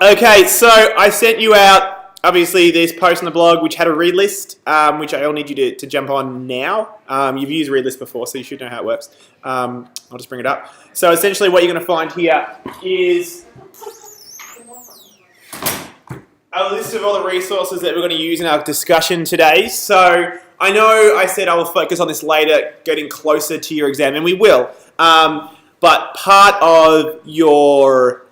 Okay, so I sent you out, obviously, this post on the blog which had a read list, which I all need you to jump on now. You've used read list before, so you should know how it works. I'll just bring it up. So essentially what you're going to find here is a list of all the resources that we're going to use in our discussion today. So I know I said I will focus on this later, getting closer to your exam, and we will. But part of your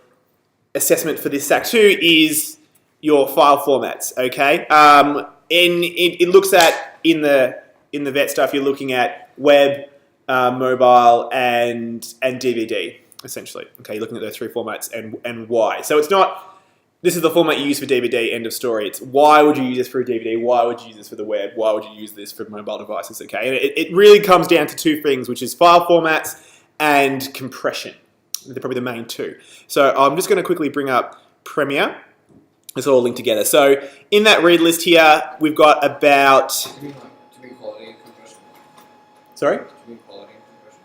assessment for this SAC 2 is your file formats, okay? And it looks at, in the vet stuff, you're looking at web, mobile, and DVD, essentially. Okay, you're looking at those three formats and why. So it's not, this is the format you use for DVD, end of story. It's why would you use this for a DVD? Why would you use this for the web? Why would you use this for mobile devices? Okay, and it really comes down to two things, which is file formats and compression. They're probably the main two. So I'm just going to quickly bring up Premiere. It's all linked together. So in that read list here, we've got about... Do you mean quality and compression? Sorry? Do you mean quality and compression?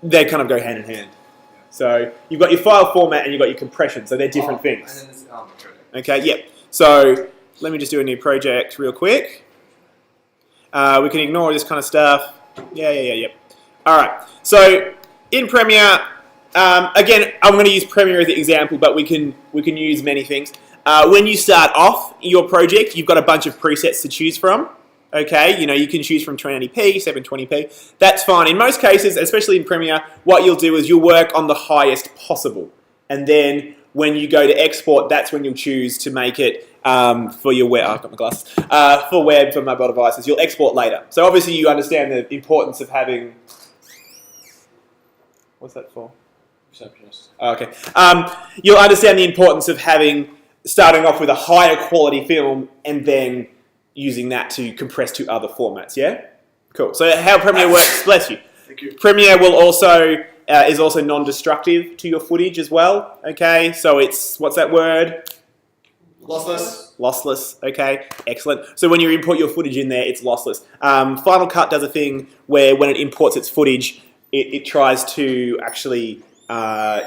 They kind of go hand in hand. Yeah. So you've got your file format and you've got your compression. So they're different things. And then there's project. Okay, yeah. So let me just do a new project real quick. We can ignore this kind of stuff. Yeah. All right. So in Premiere, again, I'm going to use Premiere as the example, but we can use many things. When you start off your project, you've got a bunch of presets to choose from. Okay, you can choose from 1080p, 720p. That's fine. In most cases, especially in Premiere, what you'll do is you'll work on the highest possible. And then when you go to export, that's when you'll choose to make it for your web. I've got my glasses. For web, for mobile devices, you'll export later. So obviously you understand the importance of having... What's that for? Receptionist. Oh, okay. You'll understand the importance of starting off with a higher quality film and then using that to compress to other formats, yeah? Cool. So how Premiere works, bless you. Thank you. Premiere will also, is also non-destructive to your footage as well, okay? So it's, what's that word? Lossless. Lossless, okay, excellent. So when you import your footage in there, it's lossless. Final Cut does a thing where when it imports its footage, it tries to actually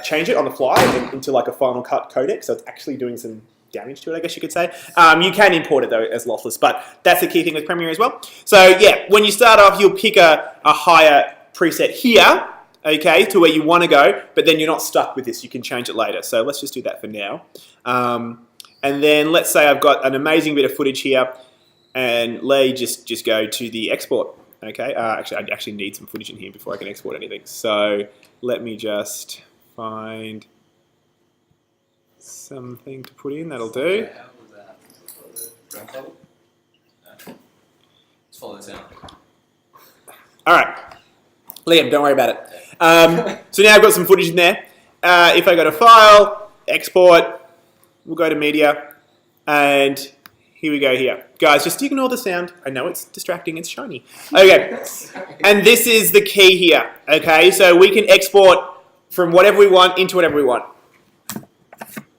change it on the fly into like a Final Cut codec, so it's actually doing some damage to it, I guess you could say. You can import it though as lossless, but that's the key thing with Premiere as well. So yeah, when you start off, you'll pick a higher preset here, okay, to where you want to go, but then you're not stuck with this. You can change it later. So let's just do that for now. And then let's say I've got an amazing bit of footage here, and let's just go to the export. Okay, actually, I actually need some footage in here before I can export anything. So let me just find something to put in. That'll do. Let's follow this out. All right, Liam, don't worry about it. So now I've got some footage in there. If I go to File, Export, we'll go to Media, and here we go here. Guys, just ignore the sound. I know it's distracting, it's shiny. Okay, and this is the key here, okay? So we can export from whatever we want into whatever we want.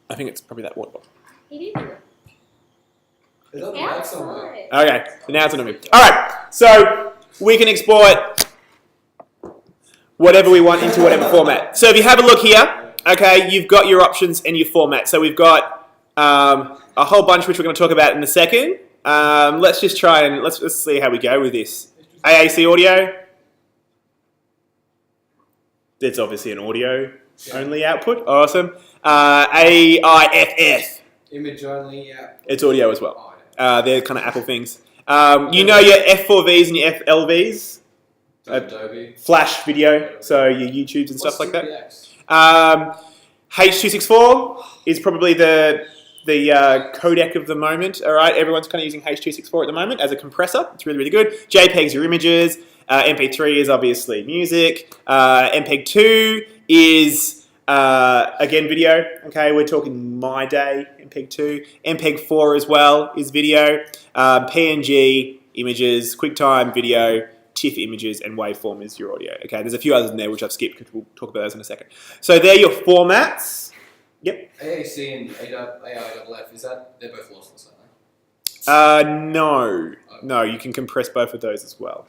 I think it's probably that water bottle. It is. Is that the mic somewhere? Okay, so now it's on me. All right, so we can export whatever we want into whatever format. So if you have a look here, okay, you've got your options and your format. So we've got a whole bunch which we're going to talk about in a second. Let's just try and let's see how we go with this. AAC audio. It's obviously an audio only output. Awesome. AIFF. Image only, yeah. It's audio as well. They're kind of Apple things. You know your F4Vs and your FLVs. Adobe. Flash video, so your YouTubes and stuff like that. CPX? H.264 is probably the codec of the moment. All right, everyone's kind of using H.264 at the moment as a compressor. It's really, really good. JPEGs are images. MP3 is obviously music. MPEG-2 is again video. Okay, we're talking my day. MPEG-2. MPEG-4 as well is video. PNG images. QuickTime video. TIFF images, and waveform is your audio. Okay, there's a few others in there which I've skipped because we'll talk about those in a second. So they're your formats. Yep. AAC and AIFF, is that, they're both lossless, aren't they? No. No, you can compress both of those as well.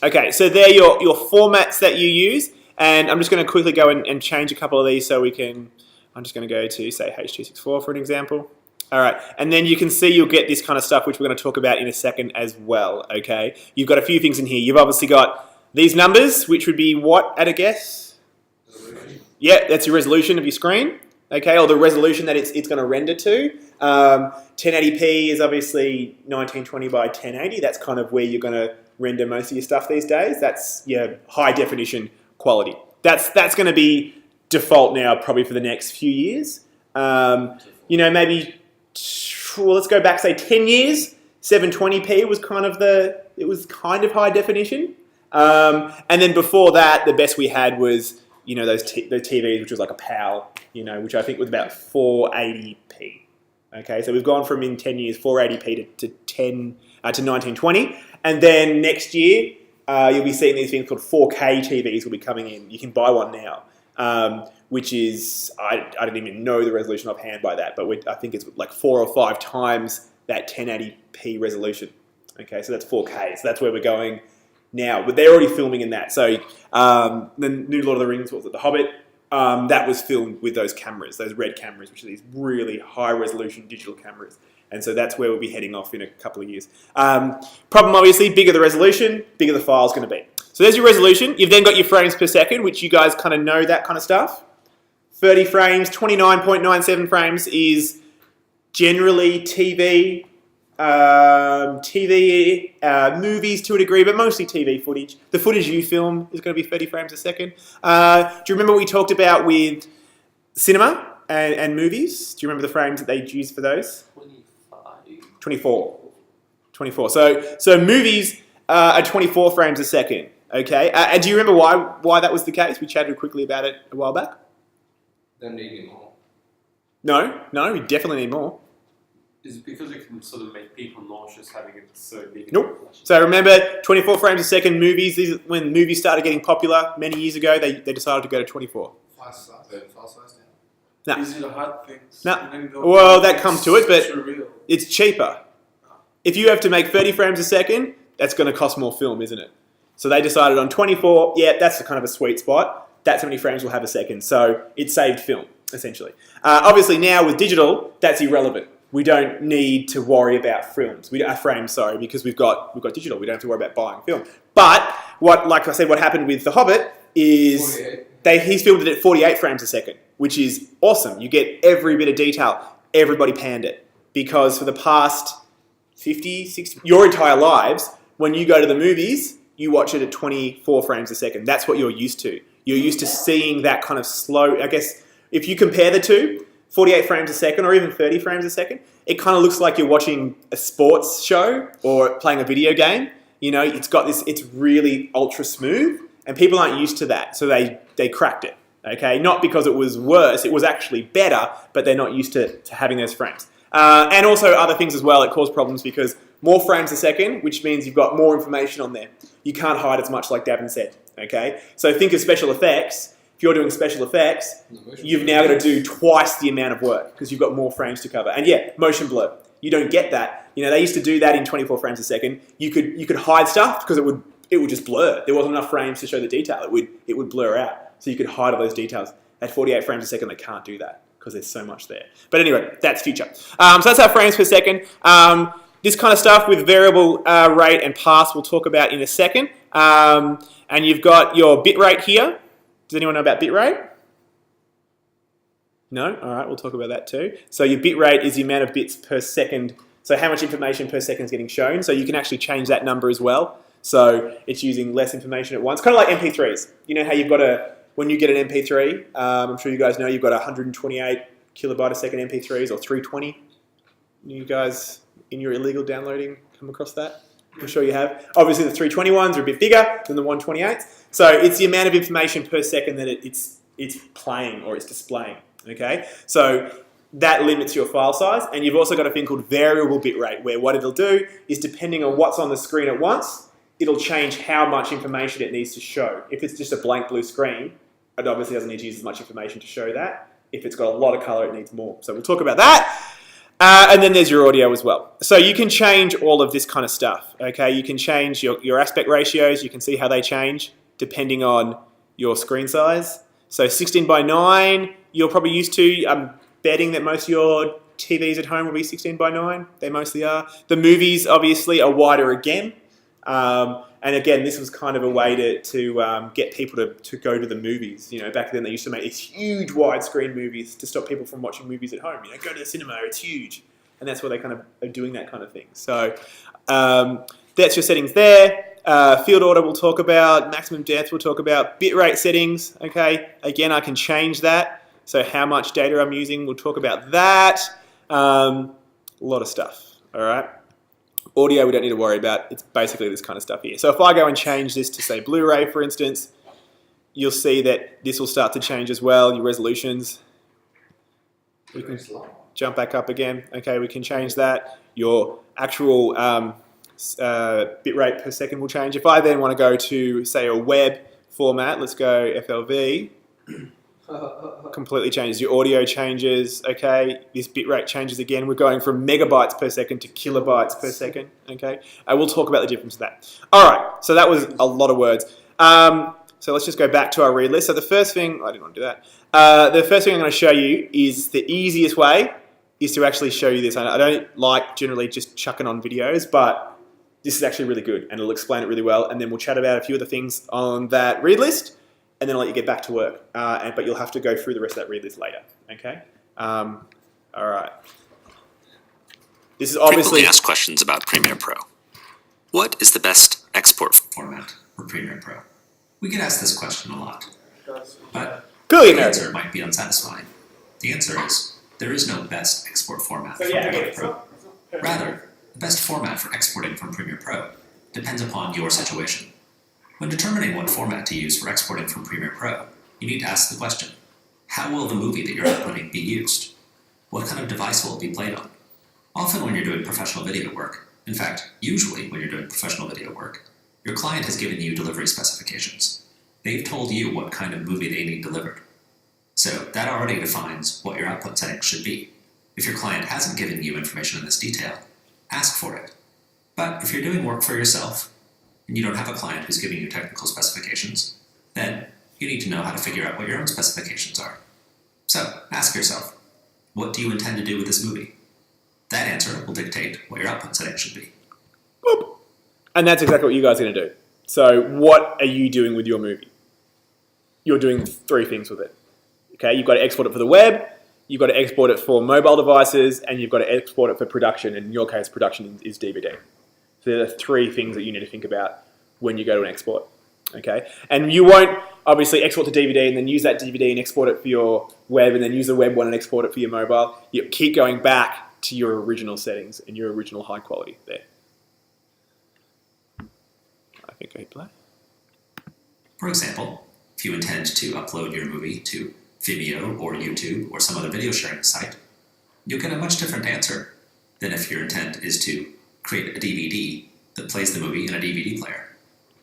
Okay, so they're your formats that you use, and I'm just going to quickly go and change a couple of these so we can I'm just going to go to, say, H.264 for an example. All right, and then you can see you'll get this kind of stuff, which we're going to talk about in a second as well, okay? You've got a few things in here. You've obviously got these numbers, which would be what at a guess? Resolution. Yeah, that's your resolution of your screen, okay, or the resolution that it's going to render to. 1080p is obviously 1920 by 1080. That's kind of where you're going to render most of your stuff these days. That's your high definition quality. That's going to be default now probably for the next few years. Maybe, well, let's go back, say 10 years, 720p was kind of high definition. And then before that, the best we had was, those TVs, which was like a PAL, which I think was about 480p. Okay, so we've gone from in 10 years 480p to 1920, and then next year you'll be seeing these things called 4K TVs will be coming in. You can buy one now, which is I don't even know the resolution offhand by that, but I think it's like 4 or 5 times that 1080p resolution. Okay, so that's 4K. So that's where we're going now, but they're already filming in that. So the new Lord of the Rings, what was it, The Hobbit? That was filmed with those cameras, those red cameras, which are these really high-resolution digital cameras. And so that's where we'll be heading off in a couple of years. Problem, obviously, bigger the resolution, bigger the file's going to be. So there's your resolution. You've then got your frames per second, which you guys kind of know that kind of stuff. 30 frames, 29.97 frames is generally TV, movies to a degree, but mostly TV footage. The footage you film is going to be 30 frames a second. Do you remember what we talked about with cinema and movies? Do you remember the frames that they'd use for those? 24. So movies are 24 frames a second. Okay. And do you remember why that was the case? We chatted quickly about it a while back. Don't need any more. No, we definitely need more. Is it because it can sort of make people nauseous having it so big? Nope. So remember, 24 frames a second movies. When movies started getting popular many years ago, they decided to go to 24. File size No. Is it a hard thing? No. Well, that comes to it, but surreal. It's cheaper. If you have to make 30 frames a second, that's going to cost more film, isn't it? So they decided on 24, yeah, that's kind of a sweet spot. That's how many frames we'll have a second. So it saved film, essentially. Obviously now with digital, that's irrelevant. We don't need to worry about frames, because we've got digital. We don't have to worry about buying film. But like I said, what happened with The Hobbit is he's filmed it at 48 frames a second, which is awesome. You get every bit of detail. Everybody panned it because for the past 50, 60, your entire lives, when you go to the movies, you watch it at 24 frames a second. That's what you're used to. You're used to seeing that kind of slow, I guess, if you compare the two, 48 frames a second or even 30 frames a second, it kind of looks like you're watching a sports show or playing a video game. It's really ultra smooth and people aren't used to that. So they cracked it, okay? Not because it was worse, it was actually better, but they're not used to having those frames. And also other things as well, it caused problems because more frames a second, which means you've got more information on there. You can't hide as much like Davin said, okay? So think of special effects. If you're doing special effects, you've now got to do twice the amount of work because you've got more frames to cover. And yeah, motion blur. You don't get that. They used to do that in 24 frames a second. You could hide stuff because it would just blur. There wasn't enough frames to show the detail. It would blur out. So you could hide all those details. At 48 frames a second, they can't do that because there's so much there. But anyway, that's future. So that's our frames per second. This kind of stuff with variable rate and pass we'll talk about in a second. And you've got your bit rate here. Does anyone know about bit rate? No? All right, we'll talk about that too. So your bit rate is the amount of bits per second. So how much information per second is getting shown. So you can actually change that number as well. So it's using less information at once. Kind of like MP3s. You know how you've got when you get an MP3, I'm sure you guys know you've got 128 kilobyte a second MP3s or 320. You guys in your illegal downloading come across that? I'm sure you have. Obviously the 320 ones are a bit bigger than the 128s. So it's the amount of information per second that it's playing or it's displaying. Okay, so that limits your file size, and you've also got a thing called variable bit rate, where what it'll do is depending on what's on the screen at once, it'll change how much information it needs to show. If it's just a blank blue screen, it obviously doesn't need to use as much information to show that. If it's got a lot of color, it needs more. So we'll talk about that. And then there's your audio as well. So you can change all of this kind of stuff. Okay, you can change your aspect ratios. You can see how they change depending on your screen size. So 16 by 9, you're probably used to. I'm betting that most of your TVs at home will be 16 by 9. They mostly are. The movies, obviously, are wider again. And again, this was kind of a way to get people to go to the movies. You know, back then they used to make these huge widescreen movies to stop people from watching movies at home. You know, go to the cinema, it's huge. And that's why they kind of are doing that kind of thing. So that's your settings there. Field order we'll talk about. Maximum depth we'll talk about. Bitrate settings, okay. Again, I can change that. So how much data I'm using, we'll talk about that. A lot of stuff, all right. Audio we don't need to worry about. It's basically this kind of stuff here. So if I go and change this to say Blu-ray, for instance, you'll see that this will start to change as well, your resolutions. We can jump back up again. Okay, we can change that. Your actual bitrate per second will change. If I then want to go to, say, a web format, let's go FLV, completely changes. Your audio changes, okay? This bitrate changes again. We're going from megabytes per second to kilobytes per second, okay? We'll talk about the difference of that. All right, so that was a lot of words. So let's just go back to our read list. So the first thing, I didn't want to do that. The first thing I'm going to show you is the easiest way is to actually show you this. I don't like generally just chucking on videos, but this is actually really good and it'll explain it really well. And then we'll chat about a few of the things on that read list and then I'll let you get back to work. But you'll have to go through the rest of that read list later, okay? All right. This is obviously... Frequently asked questions about Premiere Pro. What is the best export format for Premiere Pro? We get asked this question a lot, but the answer might be unsatisfying. The answer is, there is no best export format for Premiere Pro. Rather, the best format for exporting from Premiere Pro depends upon your situation. When determining what format to use for exporting from Premiere Pro, you need to ask the question, how will the movie that you're outputting be used? What kind of device will it be played on? Often when you're doing professional video work, in fact, usually when you're doing professional video work, your client has given you delivery specifications. They've told you what kind of movie they need delivered. So that already defines what your output settings should be. If your client hasn't given you information in this detail, ask for it. But if you're doing work for yourself, and you don't have a client who's giving you technical specifications, then you need to know how to figure out what your own specifications are. So ask yourself, what do you intend to do with this movie? That answer will dictate what your output settings should be. Boop. And that's exactly what you guys are going to do. So what are you doing with your movie? You're doing 3 things with it. Okay, you've got to export it for the web, you've got to export it for mobile devices, and you've got to export it for production. In your case, production is DVD. So there are 3 things that you need to think about when you go to an export. Okay, and you won't obviously export to DVD and then use that DVD and export it for your web, and then use the web one and export it for your mobile. You keep going back to your original settings and your original high quality there. I think I hit play. For example, if you intend to upload your movie to Vimeo or YouTube or some other video sharing site, you'll get a much different answer than if your intent is to create a DVD that plays the movie in a DVD player.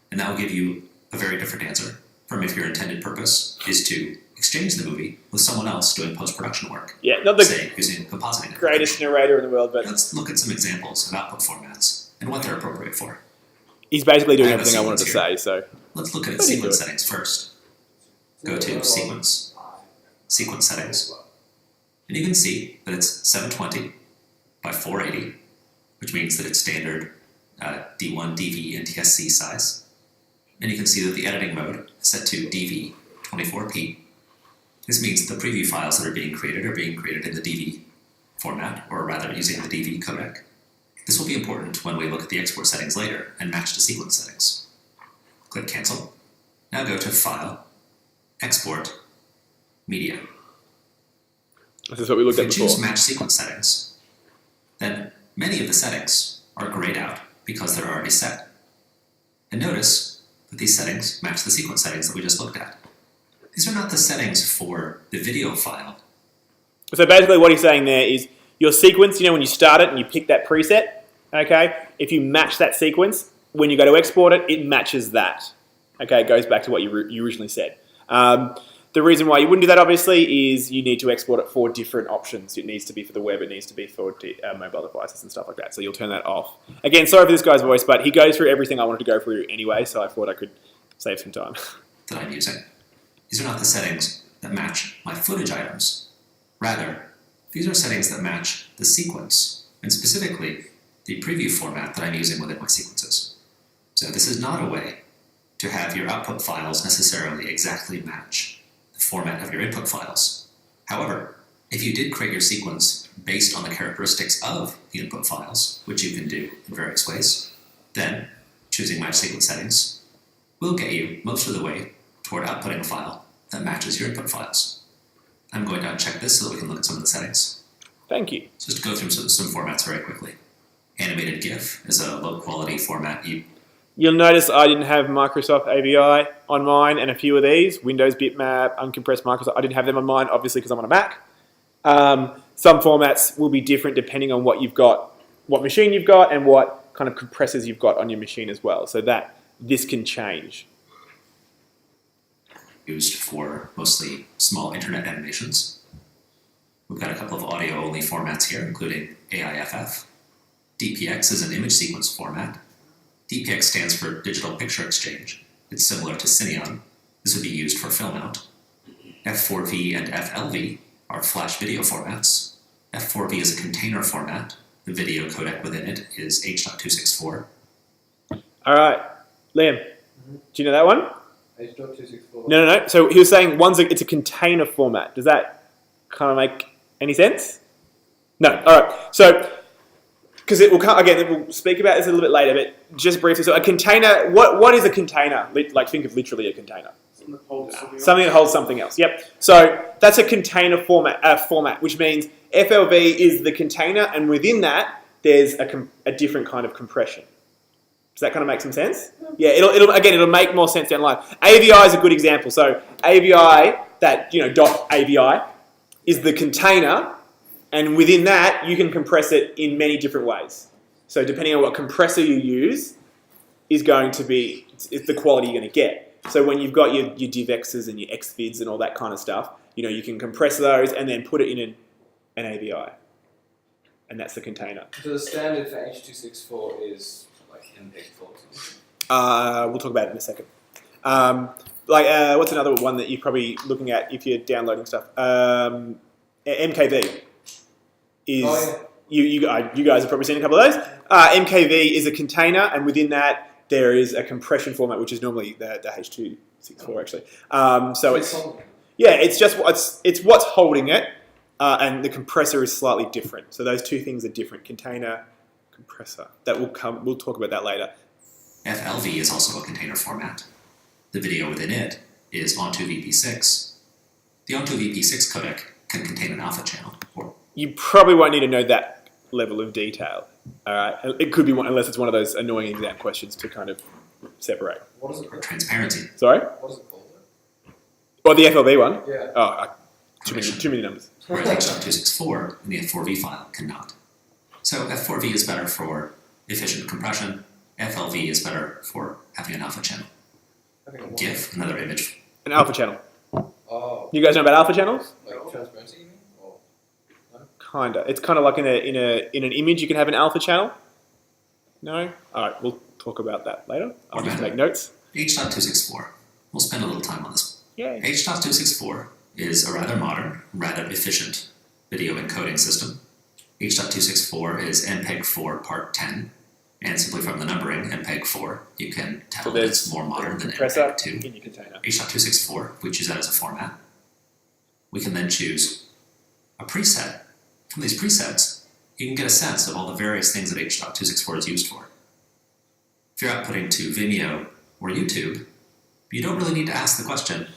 And that will give you a very different answer from if your intended purpose is to exchange the movie with someone else doing post-production work. Yeah, not the say, using compositing. Greatest narrator in the world, but... Let's look at some examples of output formats and what they're appropriate for. He's basically doing everything I wanted to say, so... Let's look at its sequence settings first. Go to Sequence, Sequence Settings, and you can see that it's 720 by 480, which means that it's standard D1, DV, and TSC size. And you can see that the editing mode is set to DV 24p. This means that the preview files that are being created in the DV format, or rather using the DV codec. This will be important when we look at the export settings later and match to sequence settings. Click Cancel. Now go to File, Export, Media. This is what we looked at before. If you choose Match Sequence Settings, then many of the settings are grayed out because they're already set. And notice that these settings match the sequence settings that we just looked at. These are not the settings for the video file. So basically what he's saying there is your sequence, you know, when you start it and you pick that preset, okay, if you match that sequence, when you go to export it, it matches that. Okay, it goes back to what you originally said. The reason why you wouldn't do that, obviously, is you need to export it for different options. It needs to be for the web, it needs to be for mobile devices and stuff like that. So you'll turn that off. Again, sorry for this guy's voice, but he goes through everything I wanted to go through anyway, so I thought I could save some time. That I'm using. these are not the settings that match my footage items. Rather, these are settings that match the sequence, and specifically, the preview format that I'm using within my sequences. So this is not a way to have your output files necessarily exactly match the format of your input files. However, if you did create your sequence based on the characteristics of the input files, which you can do in various ways, then choosing Match Sequence Settings will get you most of the way toward outputting a file that matches your input files. I'm going to uncheck this so that we can look at some of the settings. Thank you. So just to go through some formats very quickly. Animated GIF is a low-quality format. You'll notice I didn't have Microsoft AVI on mine, and a few of these, Windows Bitmap, Uncompressed Microsoft, I didn't have them on mine, obviously because I'm on a Mac. Some formats will be different depending on what you've got, what machine you've got, and what kind of compressors you've got on your machine as well, so that this can change. Used for mostly small internet animations. We've got a couple of audio-only formats here, including AIFF. DPX is an image sequence format. DPX stands for Digital Picture Exchange. It's similar to Cineon. This would be used for film out. F4V and FLV are flash video formats. F4V is a container format. The video codec within it is H.264. All right, Liam, do you know that one? H.264. No. So he was saying it's a container format. Does that kind of make any sense? No. All right. So, because it will come again, we'll speak about this a little bit later, but just briefly. So, a container. What is a container? Like, think of literally a container. Something that holds something else. Yep. So that's a container format, which means FLV is the container, and within that there's a different kind of compression. Does that kind of make some sense? Yeah. It'll make more sense down the line. AVI is a good example. So AVI, that .avi is the container, and within that you can compress it in many different ways. So depending on what compressor you use, is going to be the quality you're going to get. So when you've got your DivXs and your XVids and all that kind of stuff, you can compress those and then put it in an AVI, and that's the container. So the standard for H.264 is like MPEG-4. We'll talk about it in a second. What's another one that you're probably looking at if you're downloading stuff? MKV is you guys have probably seen a couple of those. MKV is a container, and within that there is a compression format, which is normally the H.264 actually. So it's what's holding it, and the compressor is slightly different. So those two things are different: container, compressor. We'll talk about that later. FLV is also a container format. The video within it is Onto VP6. The Onto VP6 codec can contain an alpha channel. You probably won't need to know that level of detail. All right, it could be one, unless it's one of those annoying exam questions to kind of separate. What is it called? Transparency. Sorry? What is it called? Or the FLV one? Yeah. Oh, too many numbers. Whereas H.264 in the F4V file cannot. So F4V is better for efficient compression. FLV is better for having an alpha channel. GIF, another image. An alpha channel. Oh. You guys know about alpha channels? Like transparency, you mean? Or no? Kinda. It's kind of like in an image you can have an alpha channel. No? All right, we'll talk about that later. I'll just make notes. H.264. We'll spend a little time on this. Yay. H.264 is a rather modern, rather efficient video encoding system. H.264 is MPEG-4 Part 10, and simply from the numbering, MPEG-4, you can tell that it's more modern than MPEG-2. In your container. H.264, if we choose that as a format, we can then choose a preset. From these presets, you can get a sense of all the various things that H.264 is used for. If you're outputting to Vimeo or YouTube, you don't really need to ask the question,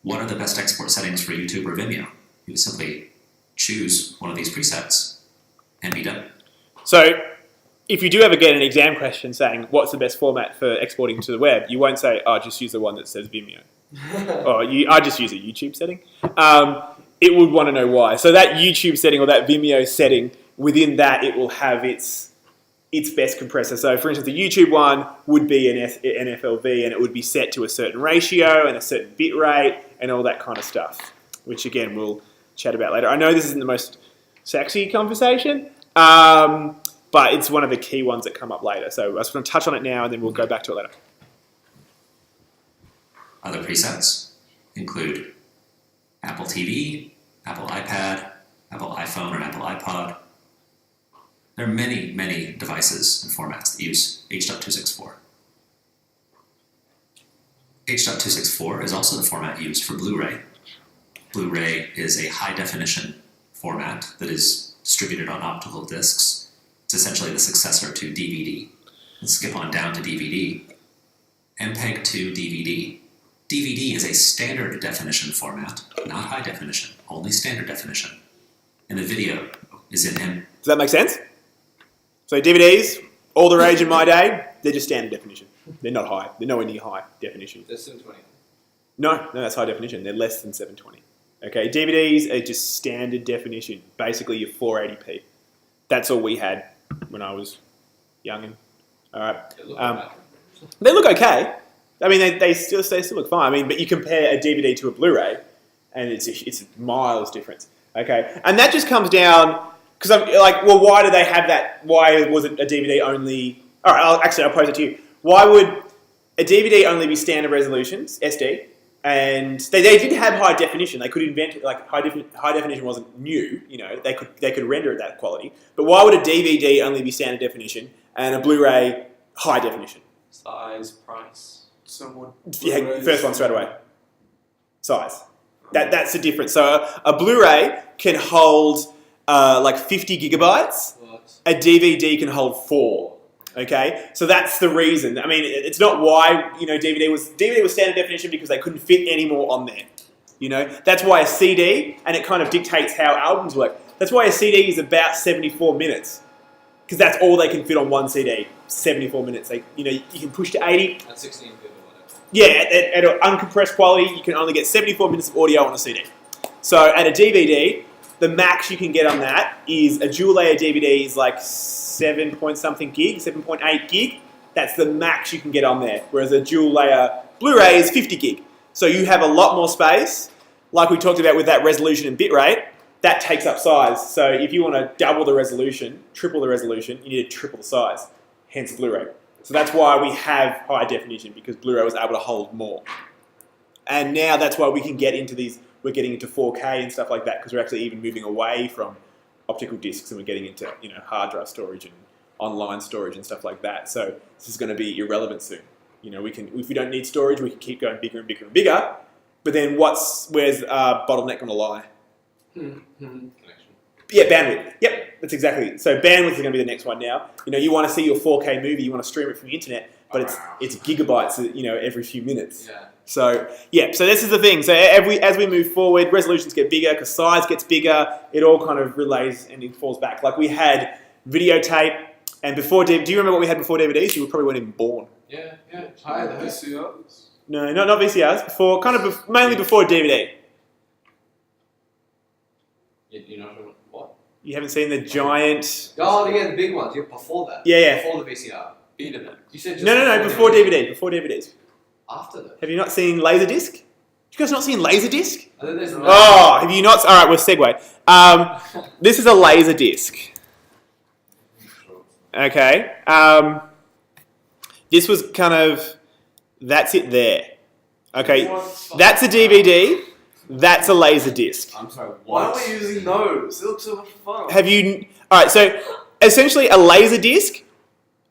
what are the best export settings for YouTube or Vimeo? You simply choose one of these presets and be done. So, if you do ever get an exam question saying, what's the best format for exporting to the web, you won't say, just use the one that says Vimeo. Or I just use a YouTube setting. It would want to know why. So that YouTube setting or that Vimeo setting, within that it will have its best compressor. So for instance, the YouTube one would be an FLV, and it would be set to a certain ratio and a certain bit rate and all that kind of stuff, which again we'll chat about later. I know this isn't the most sexy conversation, but it's one of the key ones that come up later. So I just want to touch on it now, and then we'll go back to it later. Other presets. include Apple TV, Apple iPad, Apple iPhone, or Apple iPod. There are many, many devices and formats that use H.264. H.264 is also the format used for Blu-ray. Blu-ray is a high-definition format that is distributed on optical discs. It's essentially the successor to DVD. Let's skip on down to DVD. MPEG 2 DVD. DVD is a standard definition format, not high definition, only standard definition. And the video is in M. Does that make sense? So DVDs, all the rage in my day, they're just standard definition. They're not high. They're nowhere near high definition. They're 720. No, that's high definition. They're less than 720. Okay, DVDs are just standard definition. Basically, your 480p. That's all we had when I was young. All right. They look okay. I mean, they still look fine. I mean, but you compare a DVD to a Blu-ray, and it's a miles difference. Okay, and that just comes down because I'm like, well, why do they have that? Why was it a DVD only? All right, I'll pose it to you. Why would a DVD only be standard resolutions, SD? And they did have high definition. They could invent like high definition wasn't new. You know, they could render it that quality. But why would a DVD only be standard definition and a Blu-ray high definition? Size, price. Someone. Yeah, first one straight away. Size. That's the difference. So a Blu-ray can hold like 50 gigabytes. What? A DVD can hold 4. Okay, so that's the reason. I mean, it's not why DVD was standard definition because they couldn't fit any more on there. You know, that's why a CD, and it kind of dictates how albums work. That's why a CD is about 74 minutes because that's all they can fit on one CD. 74 minutes. You can push to 80. At 16 people, whatever. Yeah, at uncompressed quality, you can only get 74 minutes of audio on a CD. So at a DVD, the max you can get on that is a dual layer DVD is like 7 point something gig, 7.8 gig. That's the max you can get on there. Whereas a dual layer Blu-ray is 50 gig. So you have a lot more space. Like we talked about with that resolution and bitrate, that takes up size. So if you want to double the resolution, triple the resolution, you need to triple the size. Hence Blu-ray. So that's why we have high definition, because Blu-ray was able to hold more. And now that's why we can get into these, we're getting into 4K and stuff like that, because we're actually even moving away from optical discs and we're getting into hard drive storage and online storage and stuff like that. So this is going to be irrelevant soon. We can, if we don't need storage, we can keep going bigger and bigger and bigger. But then where's bottleneck going to lie? Connection. Yeah, bandwidth. Yep, that's exactly it. So bandwidth is going to be the next one now. You want to see your 4K movie, you want to stream it from the internet, but it's gigabytes, every few minutes. Yeah. So so this is the thing. So as we move forward, resolutions get bigger because size gets bigger. It all kind of relays and it falls back. Like we had videotape, and before do you remember what we had before DVDs? You probably weren't even born. Yeah. Hi, the VCRs. No, not VCRs. Before mainly before DVD. You know what? You haven't seen the giant. Oh, yeah, the big ones. Yeah, before that. Yeah. Before the VCR. Betamax. You said just No, before DVD. Before DVDs. After that. Have you not seen Laserdisc? You guys not seen Laserdisc? And then there's Oh, have you not? All right, we'll segue. This is a Laserdisc. Okay. This was kind of. That's it there. Okay. That's a DVD. That's a Laserdisc. I'm sorry, Why what? are we using those? It looks so much fun. Have you? All right. So essentially, a Laserdisc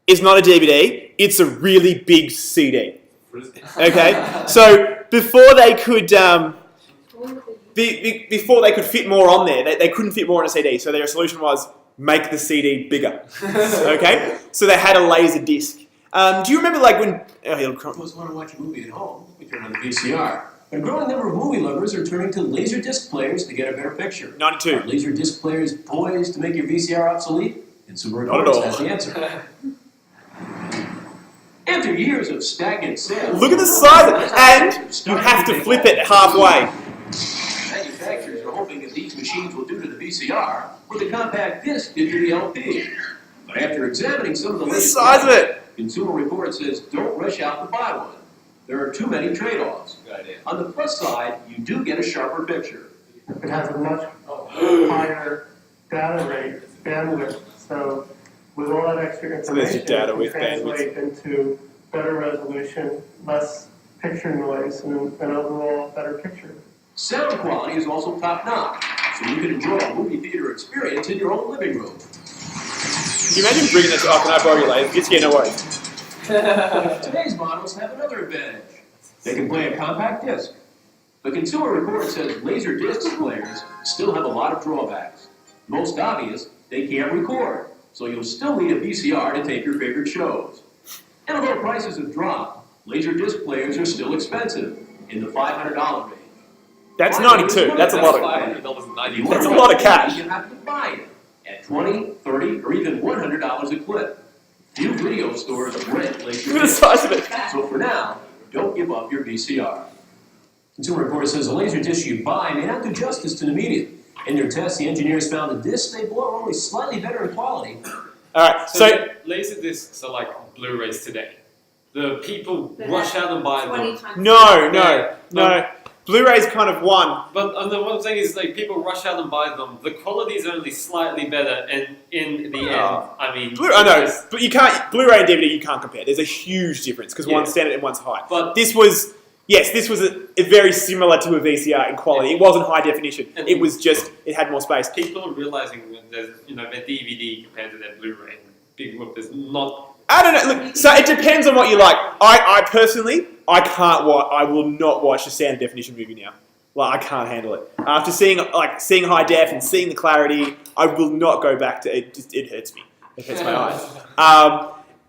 is not a DVD. It's a really big CD. Okay. So before they could before they could fit more on there, they couldn't fit more on a CD. So their solution was make the CD bigger. Okay. So they had a Laserdisc. Do you remember like when? Those want to watch a movie at home, we turn on the VCR. But a growing number of movie lovers are turning to Laserdisc players to get a better picture. 92. Are Laserdisc players poised to make your VCR obsolete? Consumer Not at Reports all. has the answer. After years of stagnant sales, Look at the size, and you have to flip it halfway. manufacturers are hoping that these machines will do to the VCR what the compact disc did to the LP. But after examining some of the Look at the latest size of it. Consumer Reports says don't rush out to buy one. There are too many trade-offs. Good idea. On the plus side, you do get a sharper picture. It has a much higher data rate, bandwidth, so with all that extra So there's information, your data it with can translate into better resolution, less picture noise and an overall better picture. Sound quality is also top-notch, so you can enjoy a movie theater experience in your own living room. Can you imagine bringing that to, can I borrow your laser? Yeah, no worries. Today's models have another advantage. They can play a compact disc. The Consumer Report says laser disc players still have a lot of drawbacks. Most obvious, they can't record, so you'll still need a VCR to take your favorite shows. And although prices have dropped, laser disc players are still expensive, in the $500 range. That's 92. That's a lot of. That's a lot of cash. You have to buy it at $20, $30, or even $100 a clip. Few video stores rent laser Look at the discs. size of it. So for now, don't give up your VCR. Consumer Report says a laser disc you buy may not do justice to the medium. In their tests, the engineers found the discs they blow are only slightly better in quality. Alright, so laser discs are like Blu-rays today. The people rush out and buy them. no. Blu-ray's kind of one. But what I'm saying is, like, people rush out and buy them. The quality is only slightly better, and in the end, I mean, I know, but you can't. Blu-ray and DVD, you can't compare. There's a huge difference because one's standard and one's high. But this was a very similar to a VCR in quality. It wasn't high definition. It was just it had more space. people are realizing that there's, their DVD compared to their Blu-ray. Big whoop, there's not. I don't know. Look, so it depends on what you like. I personally, I can't watch. I will not watch a standard definition movie now. Like I can't handle it. After seeing high def and seeing the clarity, I will not go back to it. It hurts me. It hurts my eyes.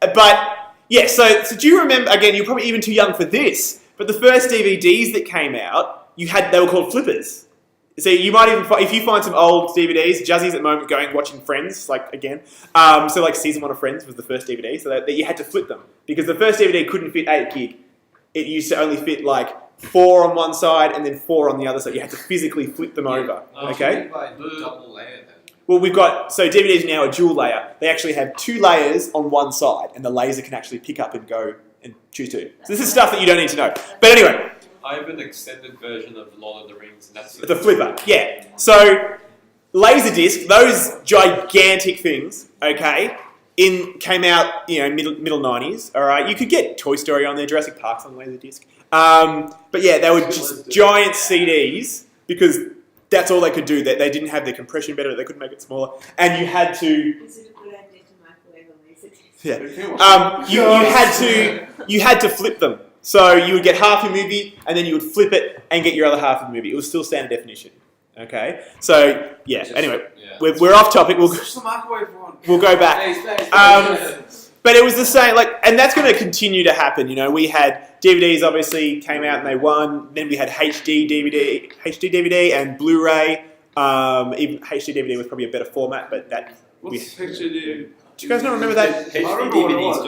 But yeah. So do you remember? Again, you're probably even too young for this. But the first DVDs that came out, they were called flippers. So you might even if you find some old DVDs, Juzzy's at the moment watching Friends, again. So season 1 of Friends was the first DVD, so that you had to flip them because the first DVD couldn't fit 8 gig. It used to only fit 4 on one side and then 4 on the other side. You had to physically flip them over. Okay. Double layer then. Well, DVDs now are dual layer. They actually have 2 layers on one side, and the laser can actually pick up and go and choose 2. So this is stuff that you don't need to know. But anyway. I have an extended version of Lord of the Rings, and that's the flipper. Yeah. So Laserdisc, those gigantic things, okay, came out middle 90s. All right, you could get Toy Story on there, Jurassic Park's on Laserdisc. But yeah, they were just giant CDs because that's all they could do. They didn't have their compression better. They couldn't make it smaller, and you had to. Is it a good idea to microwave a Laserdisc? Yeah. You had to flip them. So you would get half your movie, and then you would flip it and get your other half of the movie. It was still standard definition. Okay? So, yeah. Anyway, we're off topic. We'll go back. But it was the same, and that's going to continue to happen. We had DVDs obviously came out and they won. Then we had HD DVD and Blu-ray. Even HD DVD was probably a better format, but that. What's HD? Do you guys not remember that? DVDs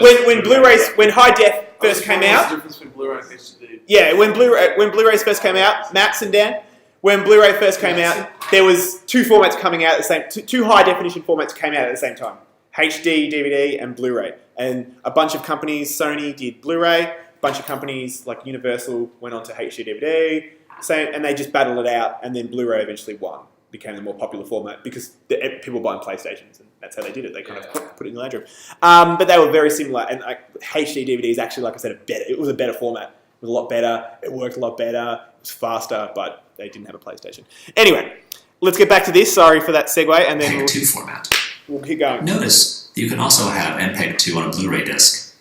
When high def first came out. The difference between Blu-ray and HD. Yeah, when Blu-rays first came out, Max and Dan, when Blu-ray first came out, there was 2 formats coming out at the same. Two high definition formats came out at the same time: HD DVD and Blu-ray. And a bunch of companies, Sony did Blu-ray. A bunch of companies like Universal went on to HD DVD. And they just battled it out, and then Blu-ray eventually won. Became the more popular format because people buying PlayStations, and that's how they did it. They kind of put it in the lounge room. But they were very similar, and HD DVD is actually, like I said, it was a better format. It was a lot better. It worked a lot better. It was faster, but they didn't have a PlayStation. Anyway, let's get back to this. Sorry for that segue, and then MPEG-2 format. We'll keep going. Notice you can also have MPEG-2 on a Blu-ray disc.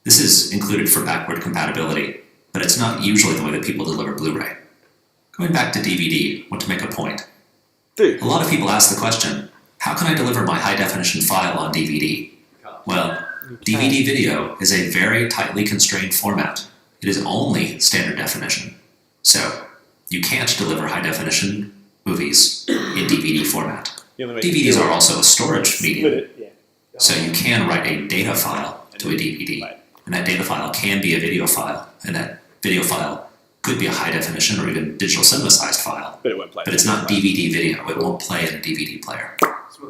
This is included for backward compatibility, but it's not usually the way that people deliver Blu-ray. Going back to DVD, I want to make a point. Dude. A lot of people ask the question, how can I deliver my high-definition file on DVD? Well, DVD video is a very tightly constrained format. It is only standard definition. So, you can't deliver high-definition movies in DVD format. DVDs are also a storage medium. So you can write a data file to a DVD, and that data file can be a video file, and that video file could be a high-definition or even digital cinema-sized file. But it won't play. But it's not DVD video. It won't play in a DVD player.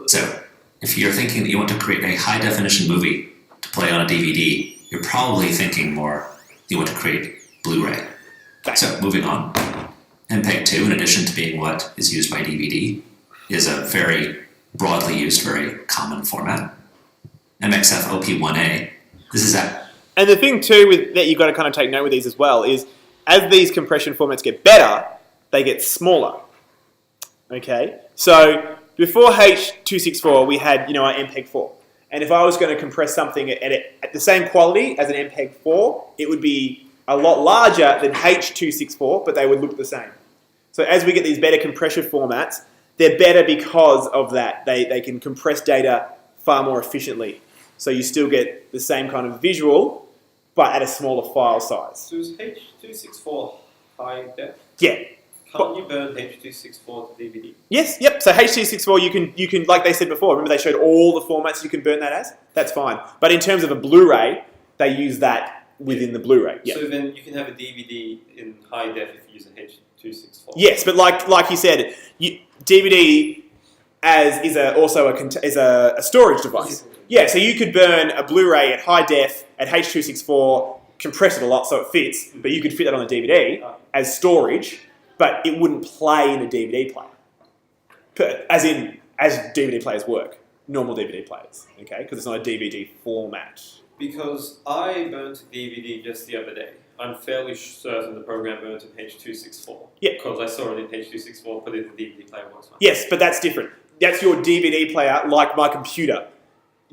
So, if you're thinking that you want to create a high-definition movie to play on a DVD, you're probably thinking more you want to create Blu-ray. So, moving on. MPEG-2, in addition to being what is used by DVD, is a very broadly used, very common format. MXF OP1A, this is And the thing too that you've got to kind of take note with these as well is, as these compression formats get better, they get smaller. Okay, so before H.264 we had our MPEG-4, and if I was going to compress something at the same quality as an MPEG-4, it would be a lot larger than H.264, but they would look the same. So as we get these better compression formats, they're better because of that. They can compress data far more efficiently. So you still get the same kind of visual, but at a smaller file size. So is H.264 high def? Yeah. Can't you burn H.264 to DVD? Yes, yep. So H.264, you can, like they said before, remember they showed all the formats you can burn that as? That's fine. But in terms of a Blu-ray, they use that within the Blu-ray. Yep. So then you can have a DVD in high def if you use an H.264. Yes, but like you said, DVD is also a storage device. Yeah, so you could burn a Blu-ray at high def at H.264, compress it a lot so it fits, but you could fit that on a DVD as storage, but it wouldn't play in a DVD player. As DVD players work, normal DVD players, okay? Because it's not a DVD format. Because I burnt a DVD just the other day. I'm fairly certain the program burnt in H.264. Yeah. Because I saw it in H.264, put it in the DVD player once. Yes, but that's different. That's your DVD player, like my computer.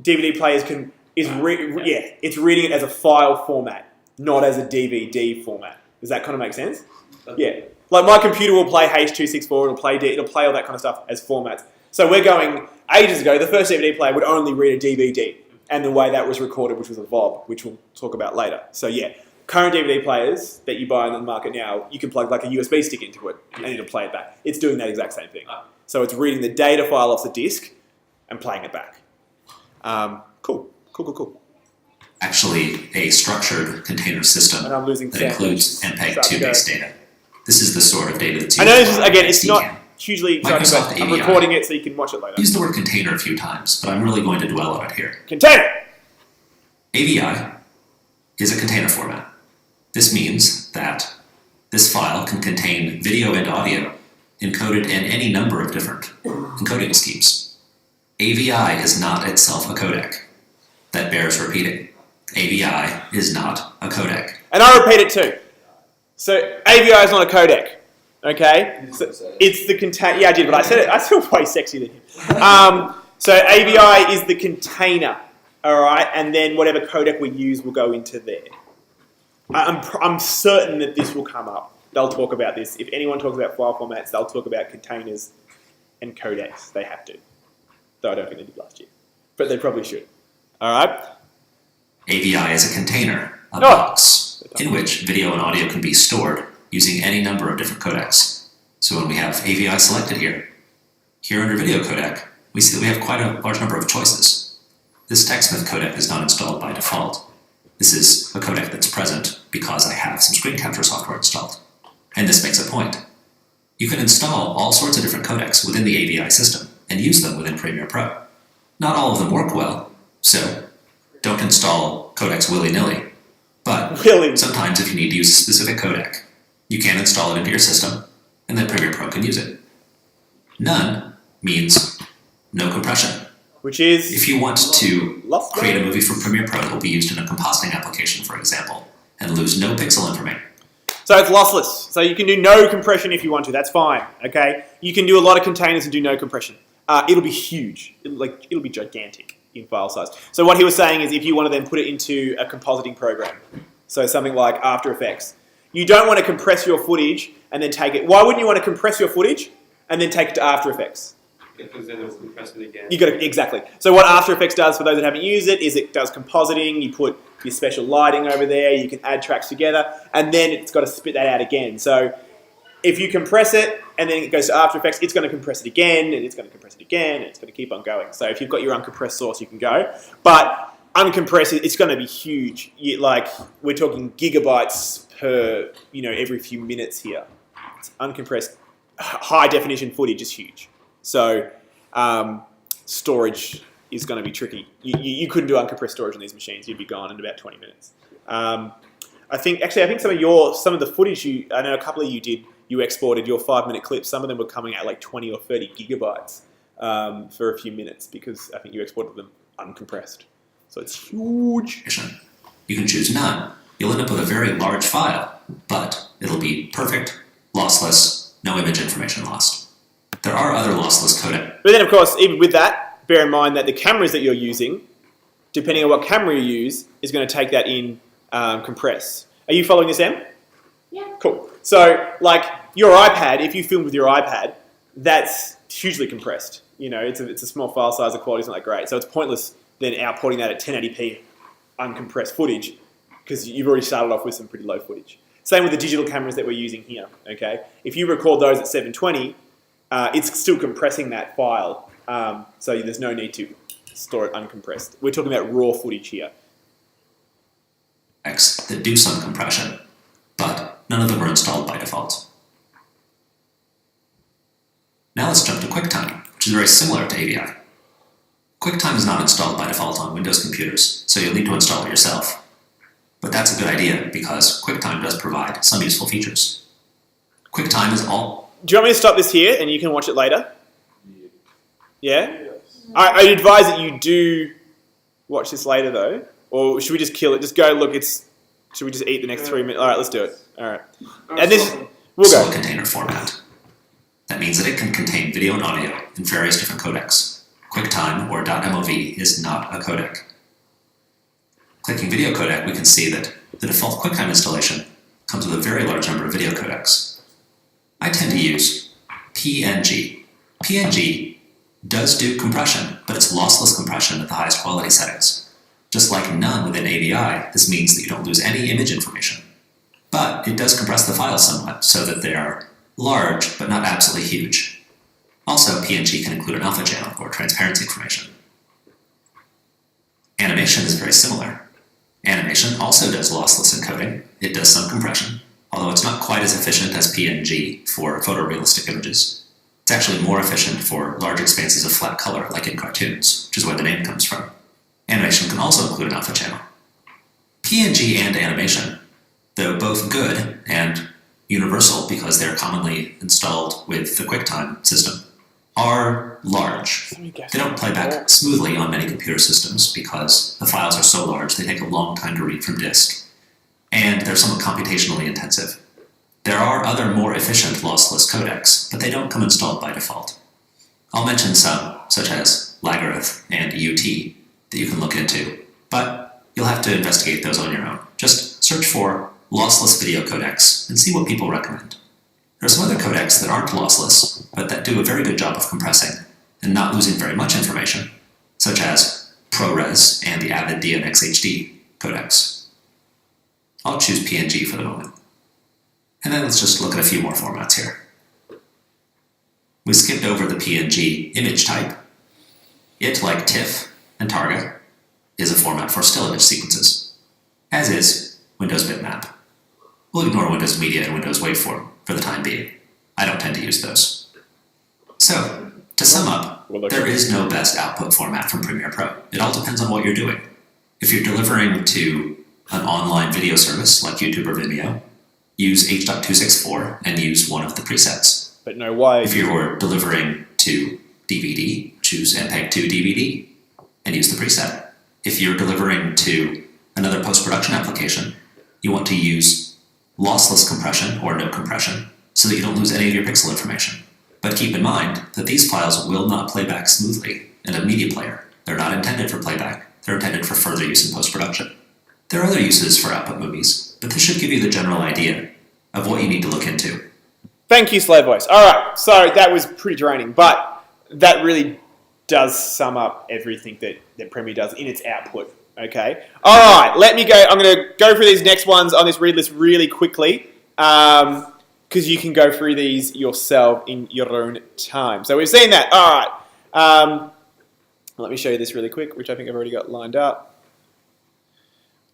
DVD players it's reading it as a file format, not as a DVD format. Does that kind of make sense? Yeah. Like my computer will play H.264, it'll play all that kind of stuff as formats. So we're going, ages ago, the first DVD player would only read a DVD, and the way that was recorded, which was a VOB, which we'll talk about later. So yeah, current DVD players that you buy on the market now, you can plug like a USB stick into it, and it'll play it back. It's doing that exact same thing. So it's reading the data file off the disk and playing it back. Cool. Actually, a structured container system And I'm losing that sound. includes MPEG-2 based data. This is the sort of data that's I used know this is, for again, it's DCAM. not hugely exciting, Microsoft but I'm AVI. recording it so you can watch it later. Use the word container a few times, but I'm really going to dwell on it here. Container! AVI is a container format. This means that this file can contain video and audio encoded in any number of different encoding schemes. AVI is not itself a codec. That bears repeating. AVI is not a codec. And I repeat it too. So AVI is not a codec, okay? So it's the container. Yeah, I did, but I said it. I feel way sexier than him. So AVI is the container, all right? And then whatever codec we use will go into there. I'm certain that this will come up. They'll talk about this. If anyone talks about file formats, they'll talk about containers and codecs. They have to. Though I don't think they did last year. But they probably should. All right? AVI is a container, a box, in which video and audio can be stored using any number of different codecs. So when we have AVI selected here under video codec, we see that we have quite a large number of choices. This TechSmith codec is not installed by default. This is a codec that's present because I have some screen capture software installed. And this makes a point. You can install all sorts of different codecs within the AVI system and use them within Premiere Pro. Not all of them work well, so don't install codecs willy-nilly. But sometimes if you need to use a specific codec, you can install it into your system, and then Premiere Pro can use it. None means no compression. Which is... If you want to create a movie for Premiere Pro that will be used in a compositing application, for example, and lose no pixel information. So it's lossless. So you can do no compression if you want to. That's fine, okay? You can do a lot of containers and do no compression. It'll be huge. It'll be gigantic in file size. So what he was saying is if you want to then put it into a compositing program, so something like After Effects, you don't want to compress your footage and then take it. Why wouldn't you want to compress your footage and then take it to After Effects? Because then it will compress it again. Exactly. So what After Effects does, for those that haven't used it, is it does compositing. You put your special lighting over there. You can add tracks together, and then it's got to spit that out again. So if you compress it and then it goes to After Effects, it's going to compress it again, and it's going to compress it again, and it's going to keep on going. So if you've got your uncompressed source, you can go. But uncompressed, it's going to be huge. We're talking gigabytes per, every few minutes here. It's uncompressed, high definition footage is huge. So storage is going to be tricky. You couldn't do uncompressed storage on these machines. You'd be gone in about 20 minutes. I think some of the footage I know a couple of you did, you exported your 5-minute clips. Some of them were coming out like 20 or 30 gigabytes for a few minutes because I think you exported them uncompressed. So it's huge. You can choose none. You'll end up with a very large file, but it'll be perfect, lossless, no image information lost. There are other lossless codecs. But then, of course, even with that, bear in mind that the cameras that you're using, depending on what camera you use, is going to take that in compress. Are you following this, Em? Yeah. Cool. So, like, your iPad, if you film with your iPad, that's hugely compressed. You know, it's a small file size, the quality's not that great. So it's pointless then outputting that at 1080p uncompressed footage because you've already started off with some pretty low footage. Same with the digital cameras that we're using here, okay? If you record those at 720, it's still compressing that file, so there's no need to store it uncompressed. We're talking about raw footage here. That do some compression, but none of them are installed by default. Now let's jump to QuickTime, which is very similar to AVI. QuickTime is not installed by default on Windows computers, so you'll need to install it yourself. But that's a good idea because QuickTime does provide some useful features. QuickTime is all... Do you want me to stop this here and you can watch it later? Yeah? I advise that you do watch this later though. Or should we just kill it? Just go, look, should we just eat the next 3 minutes? Alright, let's do it. Alright. And this, we'll go. Slow container format. That means that it can contain video and audio in various different codecs. QuickTime, or .mov, is not a codec. Clicking video codec, we can see that the default QuickTime installation comes with a very large number of video codecs. I tend to use PNG. PNG does do compression, but it's lossless compression at the highest quality settings. Just like none within AVI, this means that you don't lose any image information. But it does compress the files somewhat, so that they are large, but not absolutely huge. Also, PNG can include an alpha channel, or transparency information. Animation is very similar. Animation also does lossless encoding. It does some compression, although it's not quite as efficient as PNG for photorealistic images. It's actually more efficient for large expanses of flat color, like in cartoons, which is where the name comes from. Animation can also include an alpha channel. PNG and animation, though both good and universal because they're commonly installed with the QuickTime system, are large. They don't play back smoothly on many computer systems because the files are so large they take a long time to read from disk, and they're somewhat computationally intensive. There are other more efficient lossless codecs, but they don't come installed by default. I'll mention some, such as Lagarith and UT, that you can look into, but you'll have to investigate those on your own. Just search for lossless video codecs and see what people recommend. There are some other codecs that aren't lossless, but that do a very good job of compressing and not losing very much information, such as ProRes and the Avid DMX-HD codecs. I'll choose PNG for the moment. And then let's just look at a few more formats here. We skipped over the PNG image type. It, like TIFF and Targa, is a format for still image sequences, as is Windows Bitmap. We'll ignore Windows Media and Windows Waveform for the time being. I don't tend to use those. So, to sum up, there is no best output format from Premiere Pro. It all depends on what you're doing. If you're delivering to an online video service like YouTube or Vimeo, use H.264 and use one of the presets. But no way. If you're delivering to DVD, choose MPEG-2 DVD and use the preset. If you're delivering to another post-production application, you want to use lossless compression or no compression so that you don't lose any of your pixel information. But keep in mind that these files will not play back smoothly in a media player. They're not intended for playback. They're intended for further use in post-production. There are other uses for output movies, but this should give you the general idea of what you need to look into. Thank you, Slow Voice. Alright, so that was pretty draining, but that really does sum up everything that Premiere does in its output. Okay. Alright, let me go. I'm going to go through these next ones on this read list really quickly because you can go through these yourself in your own time. So we've seen that. Alright. Let me show you this really quick, which I think I've already got lined up.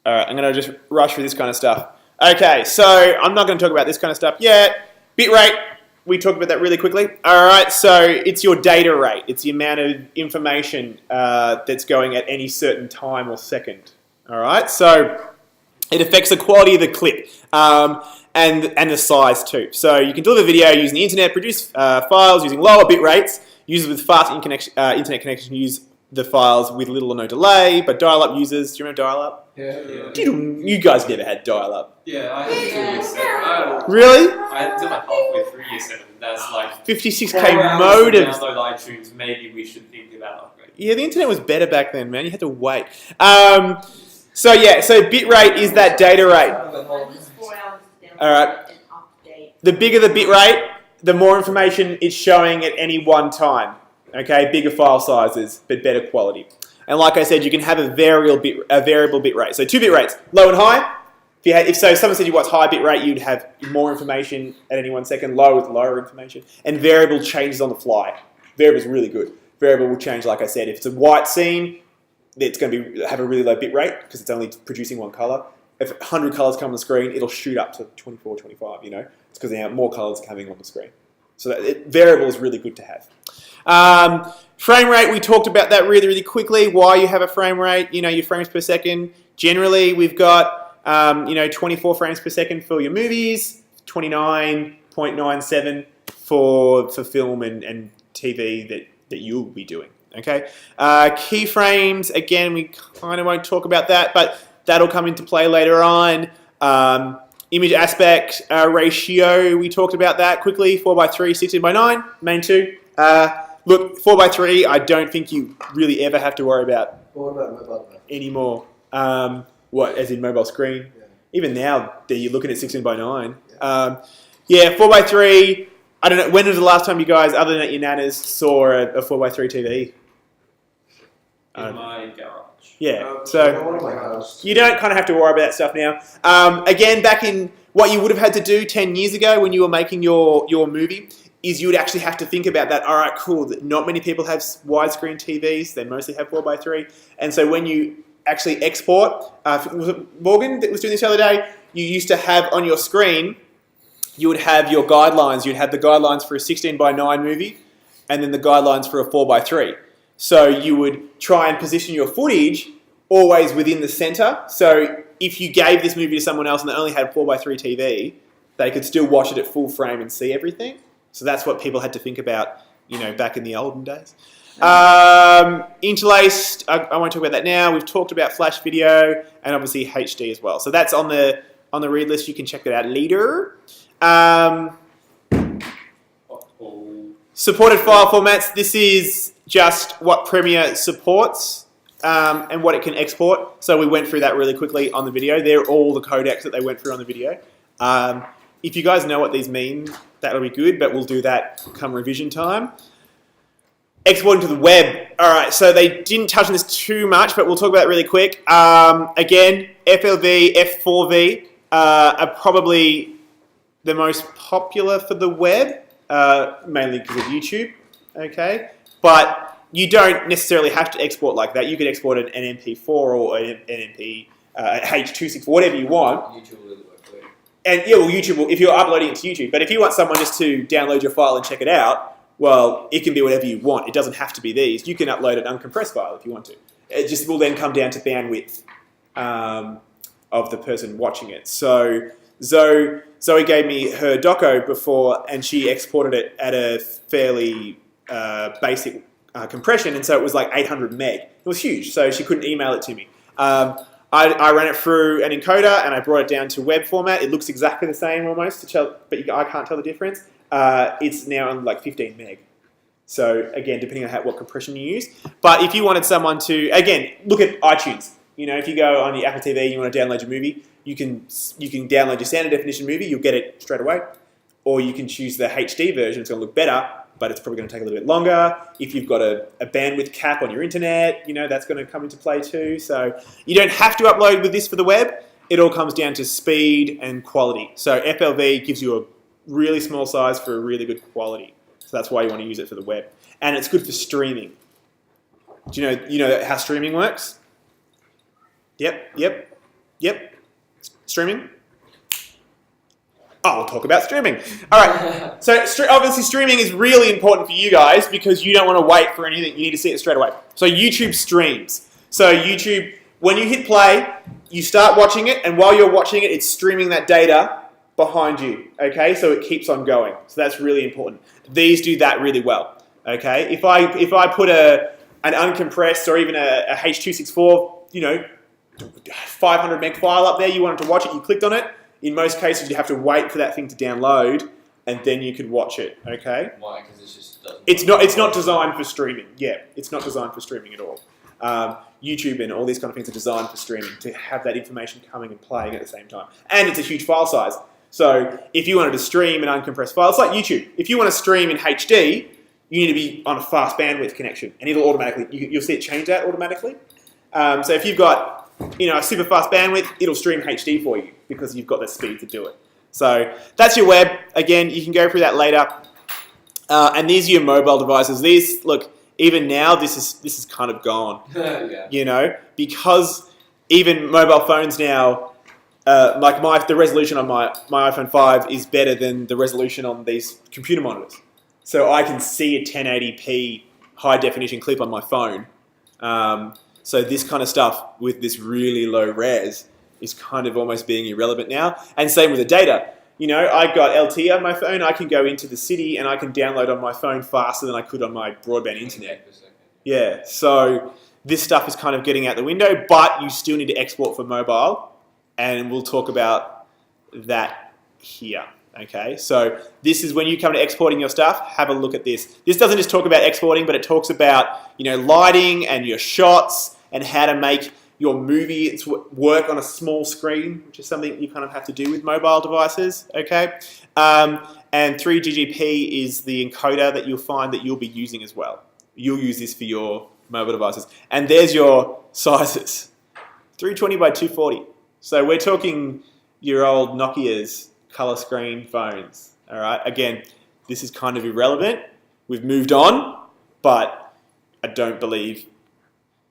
Alright, I'm going to just rush through this kind of stuff. Okay, so I'm not going to talk about this kind of stuff yet. Bitrate, we talked about that really quickly. Alright, so it's your data rate. It's the amount of information that's going at any certain time or second. Alright, so it affects the quality of the clip and the size too. So you can deliver video using the internet, produce files using lower bit rates. Users with fast internet connection use the files with little or no delay, but dial-up users, do you remember dial-up? Yeah. You guys never had dial-up. Yeah, I had 2 years 7. Really? I had to like halfway through year 7. That's like 56k modems. Download iTunes. Maybe we should think about upgrading. Yeah, the internet was better back then, man. You had to wait. So bitrate is that data rate. 4 hours to download All right. and update. The bigger the bitrate, the more information it's showing at any one time. Okay, bigger file sizes, but better quality. And like I said, you can have a variable bit rate. So 2 bit rates, low and high. If someone said you want high bit rate, you'd have more information at any 1 second. Low with lower information, and variable changes on the fly. Variable is really good. Variable will change, like I said. If it's a white scene, it's going to have a really low bit rate because it's only producing one color. If 100 colors come on the screen, it'll shoot up to 24, 25. You know, it's because there are more colors coming on the screen. So variable is really good to have. Frame rate, we talked about that really, really quickly. Why you have a frame rate, your frames per second. Generally, we've got, 24 frames per second for your movies, 29.97 for film and TV that you'll be doing, okay? Keyframes, again, we kind of won't talk about that, but that'll come into play later on. Image aspect ratio, we talked about that quickly, 4:3, 16:9, main 2. Look, 4:3, I don't think you really ever have to worry about What about mobile device? anymore. What, as in mobile screen? Yeah. Even now, you're looking at 16:9. 4:3, I don't know, when was the last time you guys, other than at your nanas, saw a 4:3 TV? In my garage. Yeah, so One of my house. you don't kind of have to worry about that stuff now. Again, back in what you would have had to do 10 years ago when you were making your movie, is you would actually have to think about that. All right, cool. Not many people have widescreen TVs. They mostly have 4:3. And so when you actually export, was it Morgan that was doing this the other day? You used to have on your screen, you would have your guidelines. You'd have the guidelines for a 16:9 movie and then the guidelines for a 4:3. So you would try and position your footage always within the center. So if you gave this movie to someone else and they only had 4:3 TV, they could still watch it at full frame and see everything. So that's what people had to think about, back in the olden days. Interlaced, I won't talk about that now. We've talked about flash video and obviously HD as well. So that's on the Readlist. You can check that out later. Supported file formats. This is just what Premiere supports and what it can export. So we went through that really quickly on the video. They're all the codecs that they went through on the video. If you guys know what these mean, that'll be good, but we'll do that come revision time. Exporting to the web. All right, so they didn't touch on this too much, but we'll talk about it really quick. Again, FLV, F4V are probably the most popular for the web, mainly because of YouTube, okay? But you don't necessarily have to export like that. You could export an MP4 or an MP H264, whatever you want. YouTube will really work for you. And yeah, well, YouTube will, if you're uploading it to YouTube. But if you want someone just to download your file and check it out, well, it can be whatever you want. It doesn't have to be these. You can upload an uncompressed file if you want to. It just will then come down to bandwidth of the person watching it. So Zoe gave me her doco before, and she exported it at a fairly basic compression, and so it was like 800 meg. It was huge, so she couldn't email it to me. I ran it through an encoder, and I brought it down to web format. It looks exactly the same almost, but I can't tell the difference. It's now on like 15 meg. So again, depending on what compression you use. But if you wanted someone to, again, look at iTunes. If you go on your Apple TV and you want to download your movie, you can download your standard definition movie. You'll get it straight away. Or you can choose the HD version. It's going to look better, but it's probably going to take a little bit longer. If you've got a bandwidth cap on your internet, that's going to come into play too. So you don't have to upload with this for the web. It all comes down to speed and quality. So FLV gives you a really small size for a really good quality. So that's why you want to use it for the web. And it's good for streaming. Do you know how streaming works? Yep. Streaming? Oh, we'll talk about streaming. All right. So obviously streaming is really important for you guys because you don't want to wait for anything. You need to see it straight away. So YouTube streams. So YouTube, when you hit play, you start watching it, and while you're watching it, it's streaming that data behind you. Okay, so it keeps on going. So that's really important. These do that really well. Okay, if I put a an uncompressed or even a H.264, 500 meg file up there, you wanted to watch it, you clicked on it. In most cases, you have to wait for that thing to download, and then you could watch it, okay? Why? Because it just doesn't. It's not designed for streaming. Yeah, it's not designed for streaming at all. YouTube and all these kind of things are designed for streaming, to have that information coming and playing at the same time. And it's a huge file size. So if you wanted to stream an uncompressed file, it's like YouTube. If you want to stream in HD, you need to be on a fast bandwidth connection, and it'll automatically, you'll see it change that automatically. So if you've got a super fast bandwidth, it'll stream HD for you because you've got the speed to do it. So that's your web. Again, you can go through that later. And these are your mobile devices. These, look, even now, this is kind of gone. Yeah. Because even mobile phones now, the resolution on my iPhone 5 is better than the resolution on these computer monitors. So I can see a 1080p high definition clip on my phone. So this kind of stuff with this really low res is kind of almost being irrelevant now. And same with the data. I've got LTE on my phone. I can go into the city and I can download on my phone faster than I could on my broadband internet. Yeah, so this stuff is kind of getting out the window, but you still need to export for mobile. And we'll talk about that here, okay? So this is when you come to exporting your stuff, have a look at this. This doesn't just talk about exporting, but it talks about, lighting and your shots and how to make your movie work on a small screen, which is something you kind of have to do with mobile devices, okay? And 3GGP is the encoder that you'll find that you'll be using as well. You'll use this for your mobile devices. And there's your sizes, 320 by 240. So we're talking your old Nokia's color screen phones, all right? Again, this is kind of irrelevant. We've moved on, but I don't believe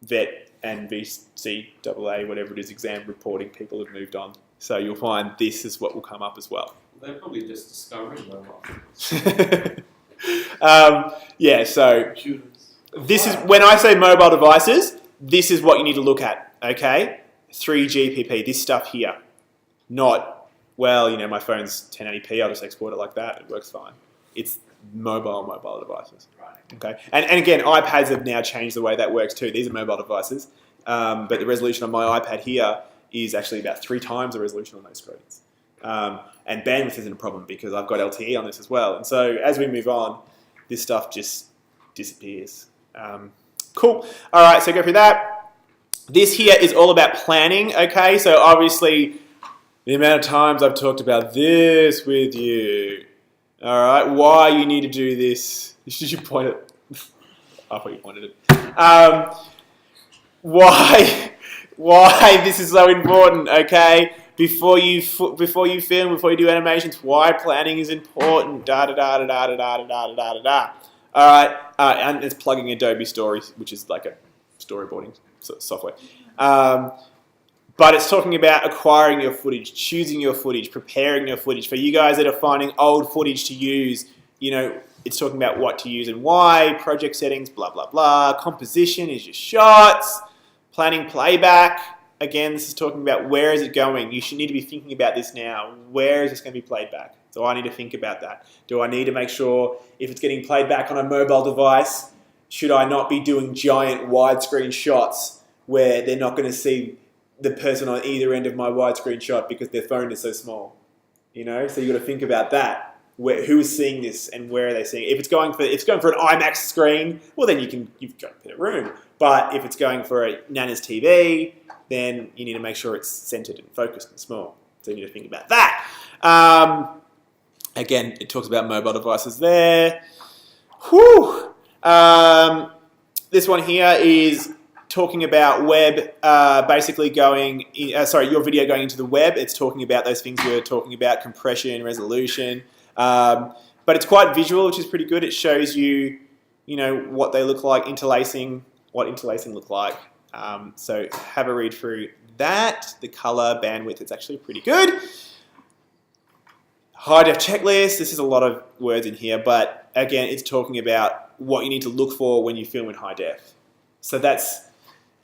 VET and VCAA, whatever it is, exam reporting people have moved on. So you'll find this is what will come up as well. They're probably just discovering mobile. So this is, when I say mobile devices, this is what you need to look at, okay? 3GPP, this stuff here. Not, my phone's 1080p, I'll just export it like that, it works fine. It's mobile devices. Right. Okay, and again, iPads have now changed the way that works too. These are mobile devices, but the resolution on my iPad here is actually about 3 times the resolution on those screens. And bandwidth isn't a problem because I've got LTE on this as well. And so as we move on, this stuff just disappears. Cool. All right, so go through that. This here is all about planning, okay? So obviously, the amount of times I've talked about this with you. All right, why you need to do this. Did you point it? I thought you pointed it. Why this is so important, okay? Before you film, before you do animations, why planning is important. All right, and it's plugging Adobe Stories, which is like a storyboarding software. But it's talking about acquiring your footage, choosing your footage, preparing your footage. For you guys that are finding old footage to use, it's talking about what to use and why, project settings, blah, blah, blah. Composition is your shots, planning playback. Again, this is talking about where is it going. You should need to be thinking about this now. Where is this going to be played back? So I need to think about that. Do I need to make sure if it's getting played back on a mobile device, should I not be doing giant widescreen shots where they're not going to see the person on either end of my widescreen shot because their phone is so small? So you've got to think about that. Who is seeing this and where are they seeing it? If it's going for an IMAX screen, well then you've got to put a room. But if it's going for a Nana's TV, then you need to make sure it's centered and focused and small. So you need to think about that. Again, it talks about mobile devices there. Whew. This one here is talking about web, basically your video going into the web. It's talking about those things we were talking about, compression, resolution. But it's quite visual, which is pretty good. It shows you, what they look like, what interlacing look like. So have a read through that. The color, bandwidth, it's actually pretty good. High def checklist. This is a lot of words in here, but again, it's talking about what you need to look for when you film in high def. So that's,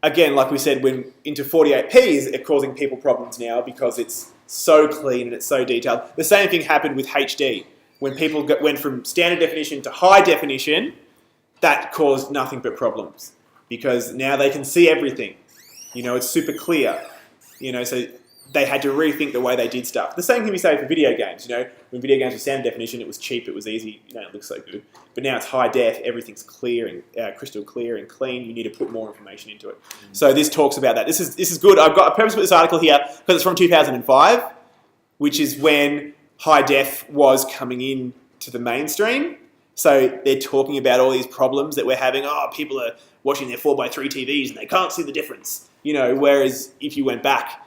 again, like we said, when into 48p's, it's causing people problems now because it's so clean and it's so detailed. The same thing happened with HD. When people went from standard definition to high definition, that caused nothing but problems. because now they can see everything. You know, it's super clear. You know, so they had to rethink the way they did stuff. The same can be said for video games. You know, when video games were standard definition, it was cheap, it was easy. You know, it looks so good. But now it's high def, everything's clear and crystal clear and clean. You need to put more information into it. So this talks about that. This is good. I've got a purpose for this article here because it's from 2005, which is when high def was coming in to the mainstream. So they're talking about all these problems that we're having. Oh, people are watching their 4x3 TVs and they can't see the difference. You know, whereas if you went back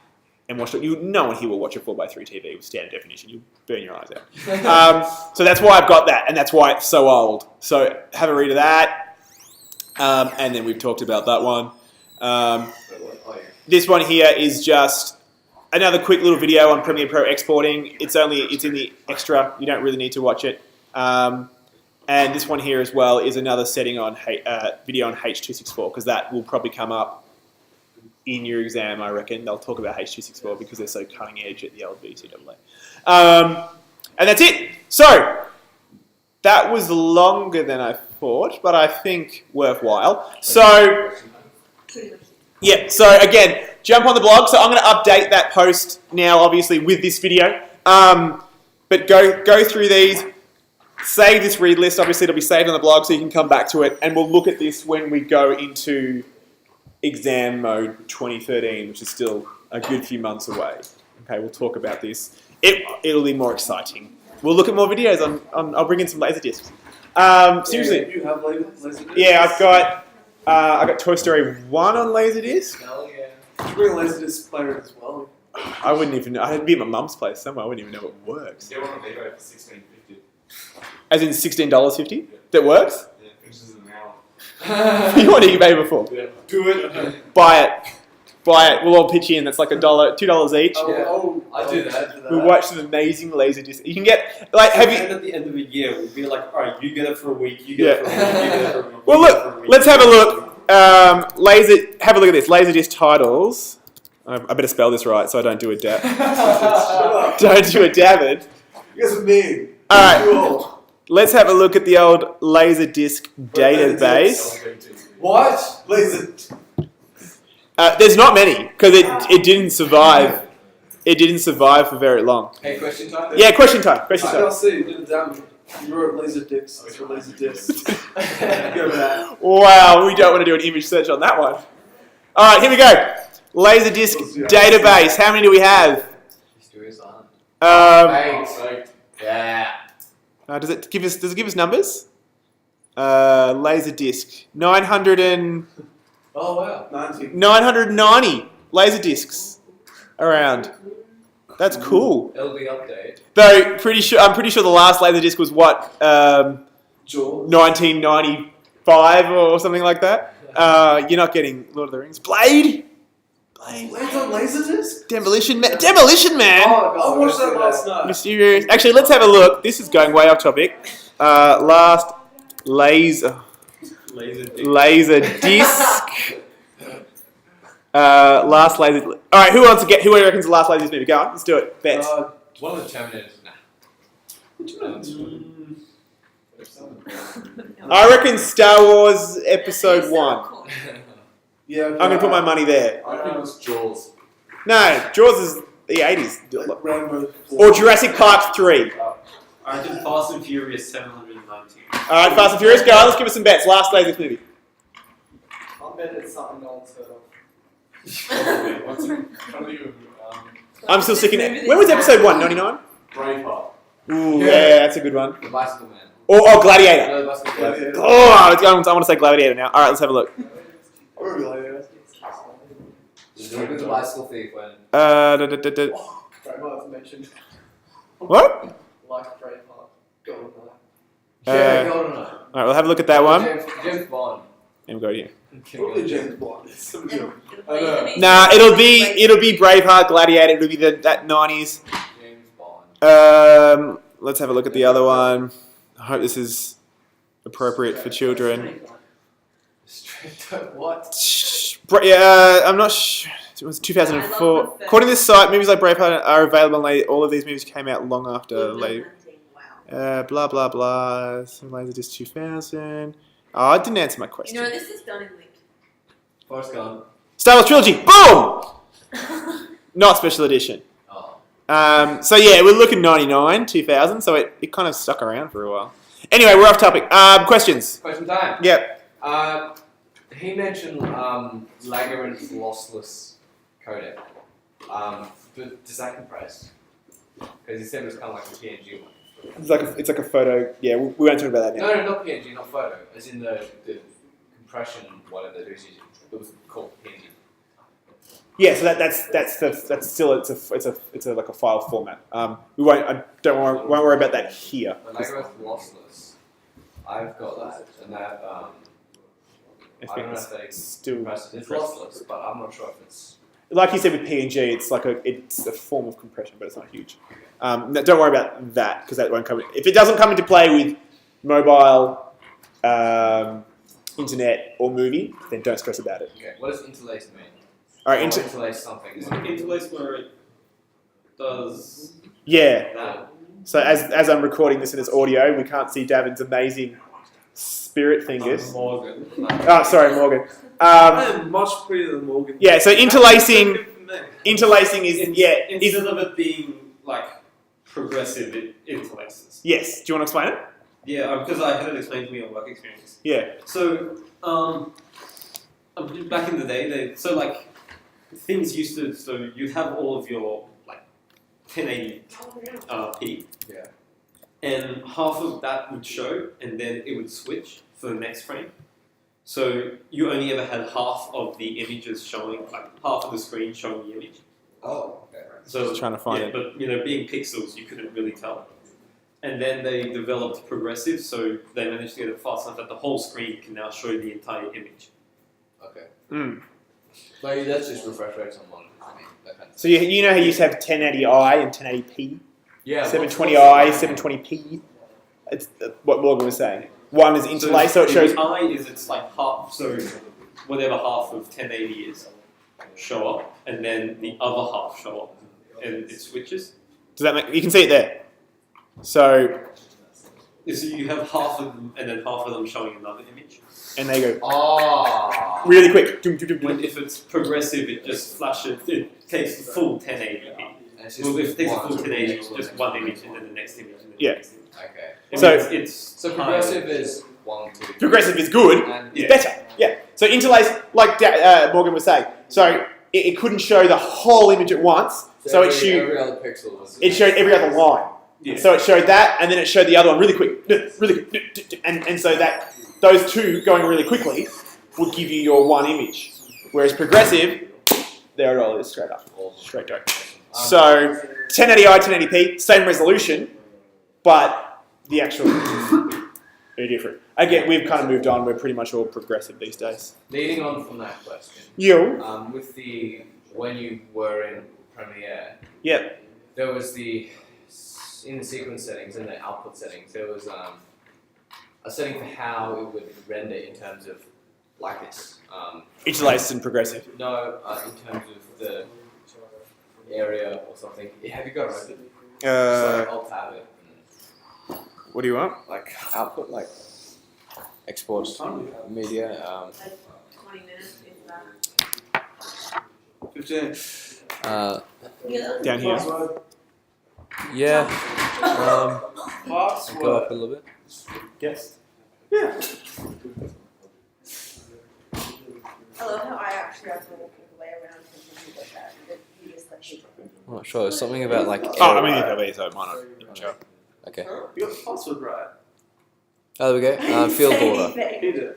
and watched it, no one here will watch a 4x3 TV with standard definition. You'll burn your eyes out. So that's why I've got that, and that's why it's so old. So have a read of that. And then we've talked about that one. This one here is just another quick little video on Premiere Pro exporting. It's in the extra. You don't really need to watch it. And this one here as well is another setting on video on H.264, because that will probably come up in your exam, I reckon. They'll talk about H.264 because they're so cutting edge at the old VCAA. And that's it. So that was longer than I thought, but I think worthwhile. So yeah, so again, jump on the blog. So I'm going to update that post now, obviously, with this video. But go through these. Save this read list. Obviously, it'll be saved on the blog, so you can come back to it. And we'll look at this when we go into exam mode 2013, which is still a good few months away. Okay, we'll talk about this. It'll be more exciting. We'll look at more videos on I'll bring in some laser discs. Seriously. You have laser discs? Yeah, I've got Toy Story 1 on laserdisc. Hell yeah. You bring a laserdisc player as well. I wouldn't even know. I'd be at my mum's place somewhere. I wouldn't even know it works. Get one on eBay for $16.50. As in $16.50? Yeah. That works? Yeah, which is an hour. You on eBay before? Yeah. Do it. Buy it. We'll all pitch in. That's like $1, $2 each. I do that. We'll watch some amazing laser discs. You can get have you? And at the end of the year, we'd be like, all right, you get it for a week, you get it for a week, you get it for a week. Well, look. Let's have a look. Have a look at this. Laserdisc titles. I better spell this right so I don't do a dab. Don't do a dabbed. You guys are mean. All right. Let's have a look at the old Laserdisc database. What? Laser. There's not many because it didn't survive. It didn't survive for very long. Hey, question time? Yeah, question time. Question I time. don't see. You did damn. You wrote laser dicks for laser discs. Go with that. Wow, we don't want to do an image search on that one. All right, here we go. Laserdisc database. How many do we have? Histories on. Thanks. Yeah. Does it give us numbers? Laserdisc 900 and Oh wow. 990 laser discs around. That's cool. LB update. Though I'm pretty sure the last laser disc was what Jaws. 1995 or something like that. You're not getting Lord of the Rings. Blade. Blades on laserdisc? Demolition Man. Demolition Man. Oh god, I watched that last night. Mysterious. Actually, let's have a look. This is going way off topic. Last laser disc. Last laser. All right, who reckons the last laser disc movie? Go on, let's do it. Bets. One of the Terminators. Nah. I reckon Star Wars Episode 1. Yeah. I'm gonna put my money there. I think it was Jaws. No, Jaws is the 80s. Like Rambo. Or Jurassic Park 3. I did Fast and Furious 719. All right, Fast and Furious, go on. Let's give us some bets. Last laser disc movie. I'll bet it's something no one's heard of. What's I'm still sticking it. When was Episode 1? 99? Braveheart. Ooh, yeah, that's a good one. The Bicycle Man. Or Gladiator. No, the Bicycle Man. Oh, I want to say Gladiator now. All right, let's have a look. I remember Gladiator. The Bicycle Thief when. Braveheart's mentioned. What? Like Braveheart. Golden Eye. Yeah, Golden Eye. All right, we'll have a look at that one. James Bond. And we'll go here. Probably James Bond. It's so good. Nah, it'll be Braveheart, Gladiator. It'll be that 90s. James Bond. Let's have a look at the other one. I hope this is appropriate for children. What? I'm not sure. It was 2004. According to this site, movies like Braveheart are available. All of these movies came out long after. Blah blah blah. Some Laserdisc 2000. Oh, I didn't answer my question. You know, this is done in like Forrest Gump. Star Wars Trilogy. Boom! Not special edition. Oh. So yeah, we're looking 99, 2000, so it kind of stuck around for a while. Anyway, we're off topic. Questions? Question time. Yep. He mentioned Lagerant's lossless codec. But does that compress? Because he said it was kind of like a PNG one. It's like a photo. Yeah, we won't talk about that now. No, not PNG, not photo. As in the compression, whatever they're using. It was called PNG. Yeah, so that's still it's a like a file format. We won't won't worry about that here. But Lagerant's lossless. I've got that, and that I don't know if they still compress it. It's lossless, but I'm not sure if it's. Like you said with PNG, it's a form of compression, but it's not huge. Don't worry about that because that won't come. If it doesn't come into play with mobile, internet, or movie, then don't stress about it. Okay, what does interlace mean? All right, interlace something. Is it interlace where it does yeah. that? So as I'm recording this in its audio, we can't see Davin's amazing spirit fingers. Morgan. Oh, sorry, Morgan. I am much prettier than Morgan. Yeah, so interlacing is Instead of it being like progressive, it interlaces. yes. Do you want to explain it? Yeah, because I had it explained to me on work experience. Yeah. So, back in the day, things used to. So you'd have all of your 1080p. Yeah. And half of that would show, and then it would switch for the next frame. So you only ever had half of the images showing, half of the screen showing the image. Oh, okay. So Just trying to find it. But being pixels, you couldn't really tell. And then they developed progressive, so they managed to get it fast enough that the whole screen can now show the entire image. Okay. Mm. Like that's just refresh rates on monitors. I mean, that kind of So you know how you used to have 1080i and 1080p, yeah. 720i, 720p. It's what Morgan was saying. One is interlaced, so it shows. The I is it's like half, so whatever half of 1080 is show up, and then the other half show up, and it switches. Does that make? You can see it there. So So you have half of them, and then half of them showing another image. and they go Oh. really quick. When if it's progressive, it just flashes. It takes the full 1080p. Well, if it takes the full 1080, it's just one image, and then the next image, and then the next image. Okay. So- it's progressive is 1, 2. Progressive is good. And It's better. Yeah. So interlace, like Morgan was saying. So it couldn't show the whole image at once. So it showed. every other pixel was. It showed every other line. Yeah. So it showed that, and then it showed the other one really quick, and so that those two going really quickly would give you your one image. Whereas progressive, there it all is straight up, straight dope. So 1080i, 1080p, same resolution, but the actual very different. Again, we've kind of moved on. We're pretty much all progressive these days. Leading on from that question. You? With when you were in Premiere, Yep. there was in the sequence settings, in the output settings, there was a setting for how it would render in terms of this. Interlaced and progressive. No, in terms of the area or something. Have you got it open? I'll tab it. What do you want? Like output, like export media. Like 20 minutes, if that. 15. Yeah. Down here. Yeah. Go Password. up a little bit. Yes. Yeah. I love how I actually have to walk the way around and like that. But you just like hit it. I'm not sure. There's something about like. Oh, I mean, either way, so it might not show. Okay. You got the password right. Oh, there we go. Field order. He did.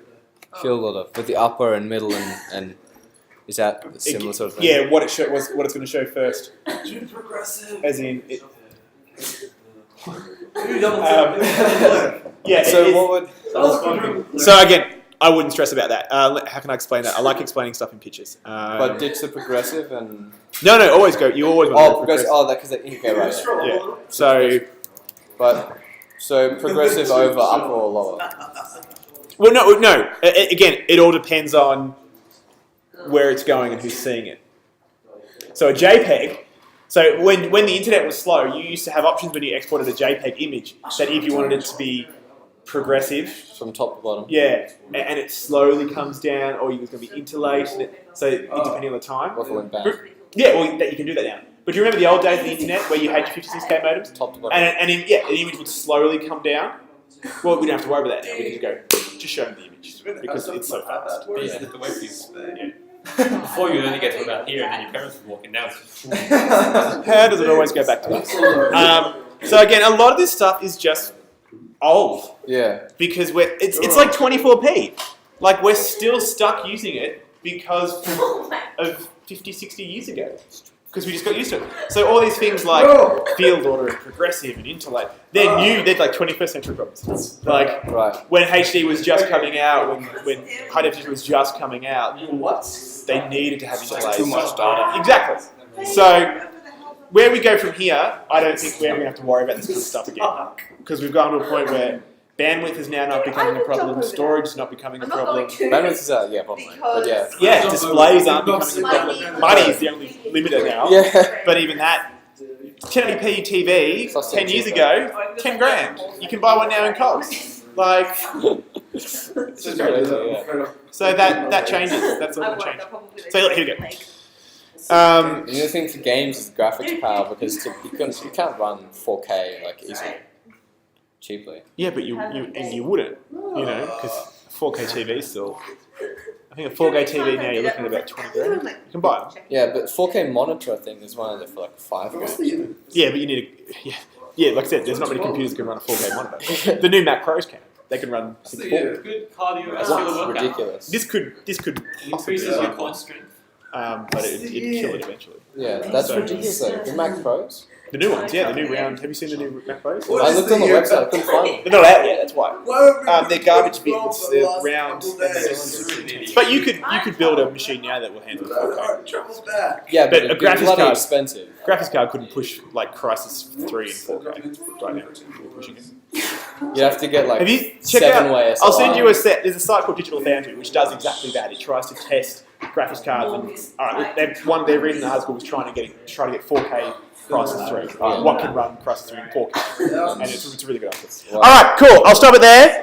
Field order with the upper and middle and is that a similar sort of thing? Yeah, what it's going to show first, Too progressive. as in it. You double tap. Yeah. So what would? So again, I wouldn't stress about that. How can I explain that? I like explaining stuff in pictures. But ditch the progressive and. No, always go. You always want to Oh, go progressive. Oh, that because okay, right. Scroll. Yeah. So, But so progressive over upper or lower. well, no. Again, it all depends on where it's going and who's seeing it. So a JPEG. So when the internet was slow, you used to have options when you exported a JPEG image that if you wanted it to be progressive. From top to bottom. Yeah, and it slowly comes down, or it's going to be interlaced, so depending on the time. Ruffling back. Yeah, well, you can do that now. But do you remember the old days of the internet where you had your 56k modems? Top to bottom. And an image would slowly come down? Well, we don't have to worry about that now. We can just go, just show them the image, because it's so fast. Yeah. The way before you only get to about here, and then your parents would walk in. Now it's How does it always go back to that? So again, a lot of this stuff is just old. Yeah. Because it's like 24p. Like, we're still stuck using it because of 50, 60 years ago. Because we just got used to it. So all these things like field order and progressive and interlake, they're new, they're like 21st century problems. Like, when HD was just coming out, when high definition was just coming out, they needed to have interlay. Too much data. Exactly. So where we go from here, I don't think we're going to have to worry about this kind of stuff again. Because we've gone to a point where bandwidth is now not becoming a problem, storage is not becoming a problem. Bandwidth is problem. But yeah. Yeah, displays aren't becoming a problem. Money is the only limiter now. Yeah. But even that, 1080p TV 10 years ago, 10 grand. You can buy one now in Coles. Like, it's just crazy. So that changes. That's all going to change. So look, here we go. The other thing for games is graphics power, because you can't run 4K like easily, cheaply. Yeah, but you wouldn't, because 4K TV is still. I think a 4K TV now you're looking at about 20 grand. You can buy them. Yeah, but 4K monitor I think is one of them for like 5 grand. Yeah, but you need like I said, there's not many computers that can run a 4K monitor. The new Mac Pros can. They can run 64. good cardio. That's ridiculous. This could Increases your core strength. But it'd kill it eventually. Yeah, that's ridiculous though. The Mac Pros? The new ones, yeah, the new round. Have you seen the new Mac Pros? I looked on the website, I couldn't find them. They're not out yet, that's why. They're garbage bits, they're round. But you could build a machine now that will handle 4K. Yeah, but a graphics bloody card, expensive. Graphics card couldn't push like Crysis 3 in 4K right now. Pushing it. You have to get like Have you check out? 7-way I'll send you a set. There's a site called Digital Foundry which does exactly that. It tries to test graphics cards. And, all right, their reason the article was trying to get 4K Crysis 3. What can run Crysis 3 in 4K? And it's a really good answer. Wow. All right, cool. I'll stop it there.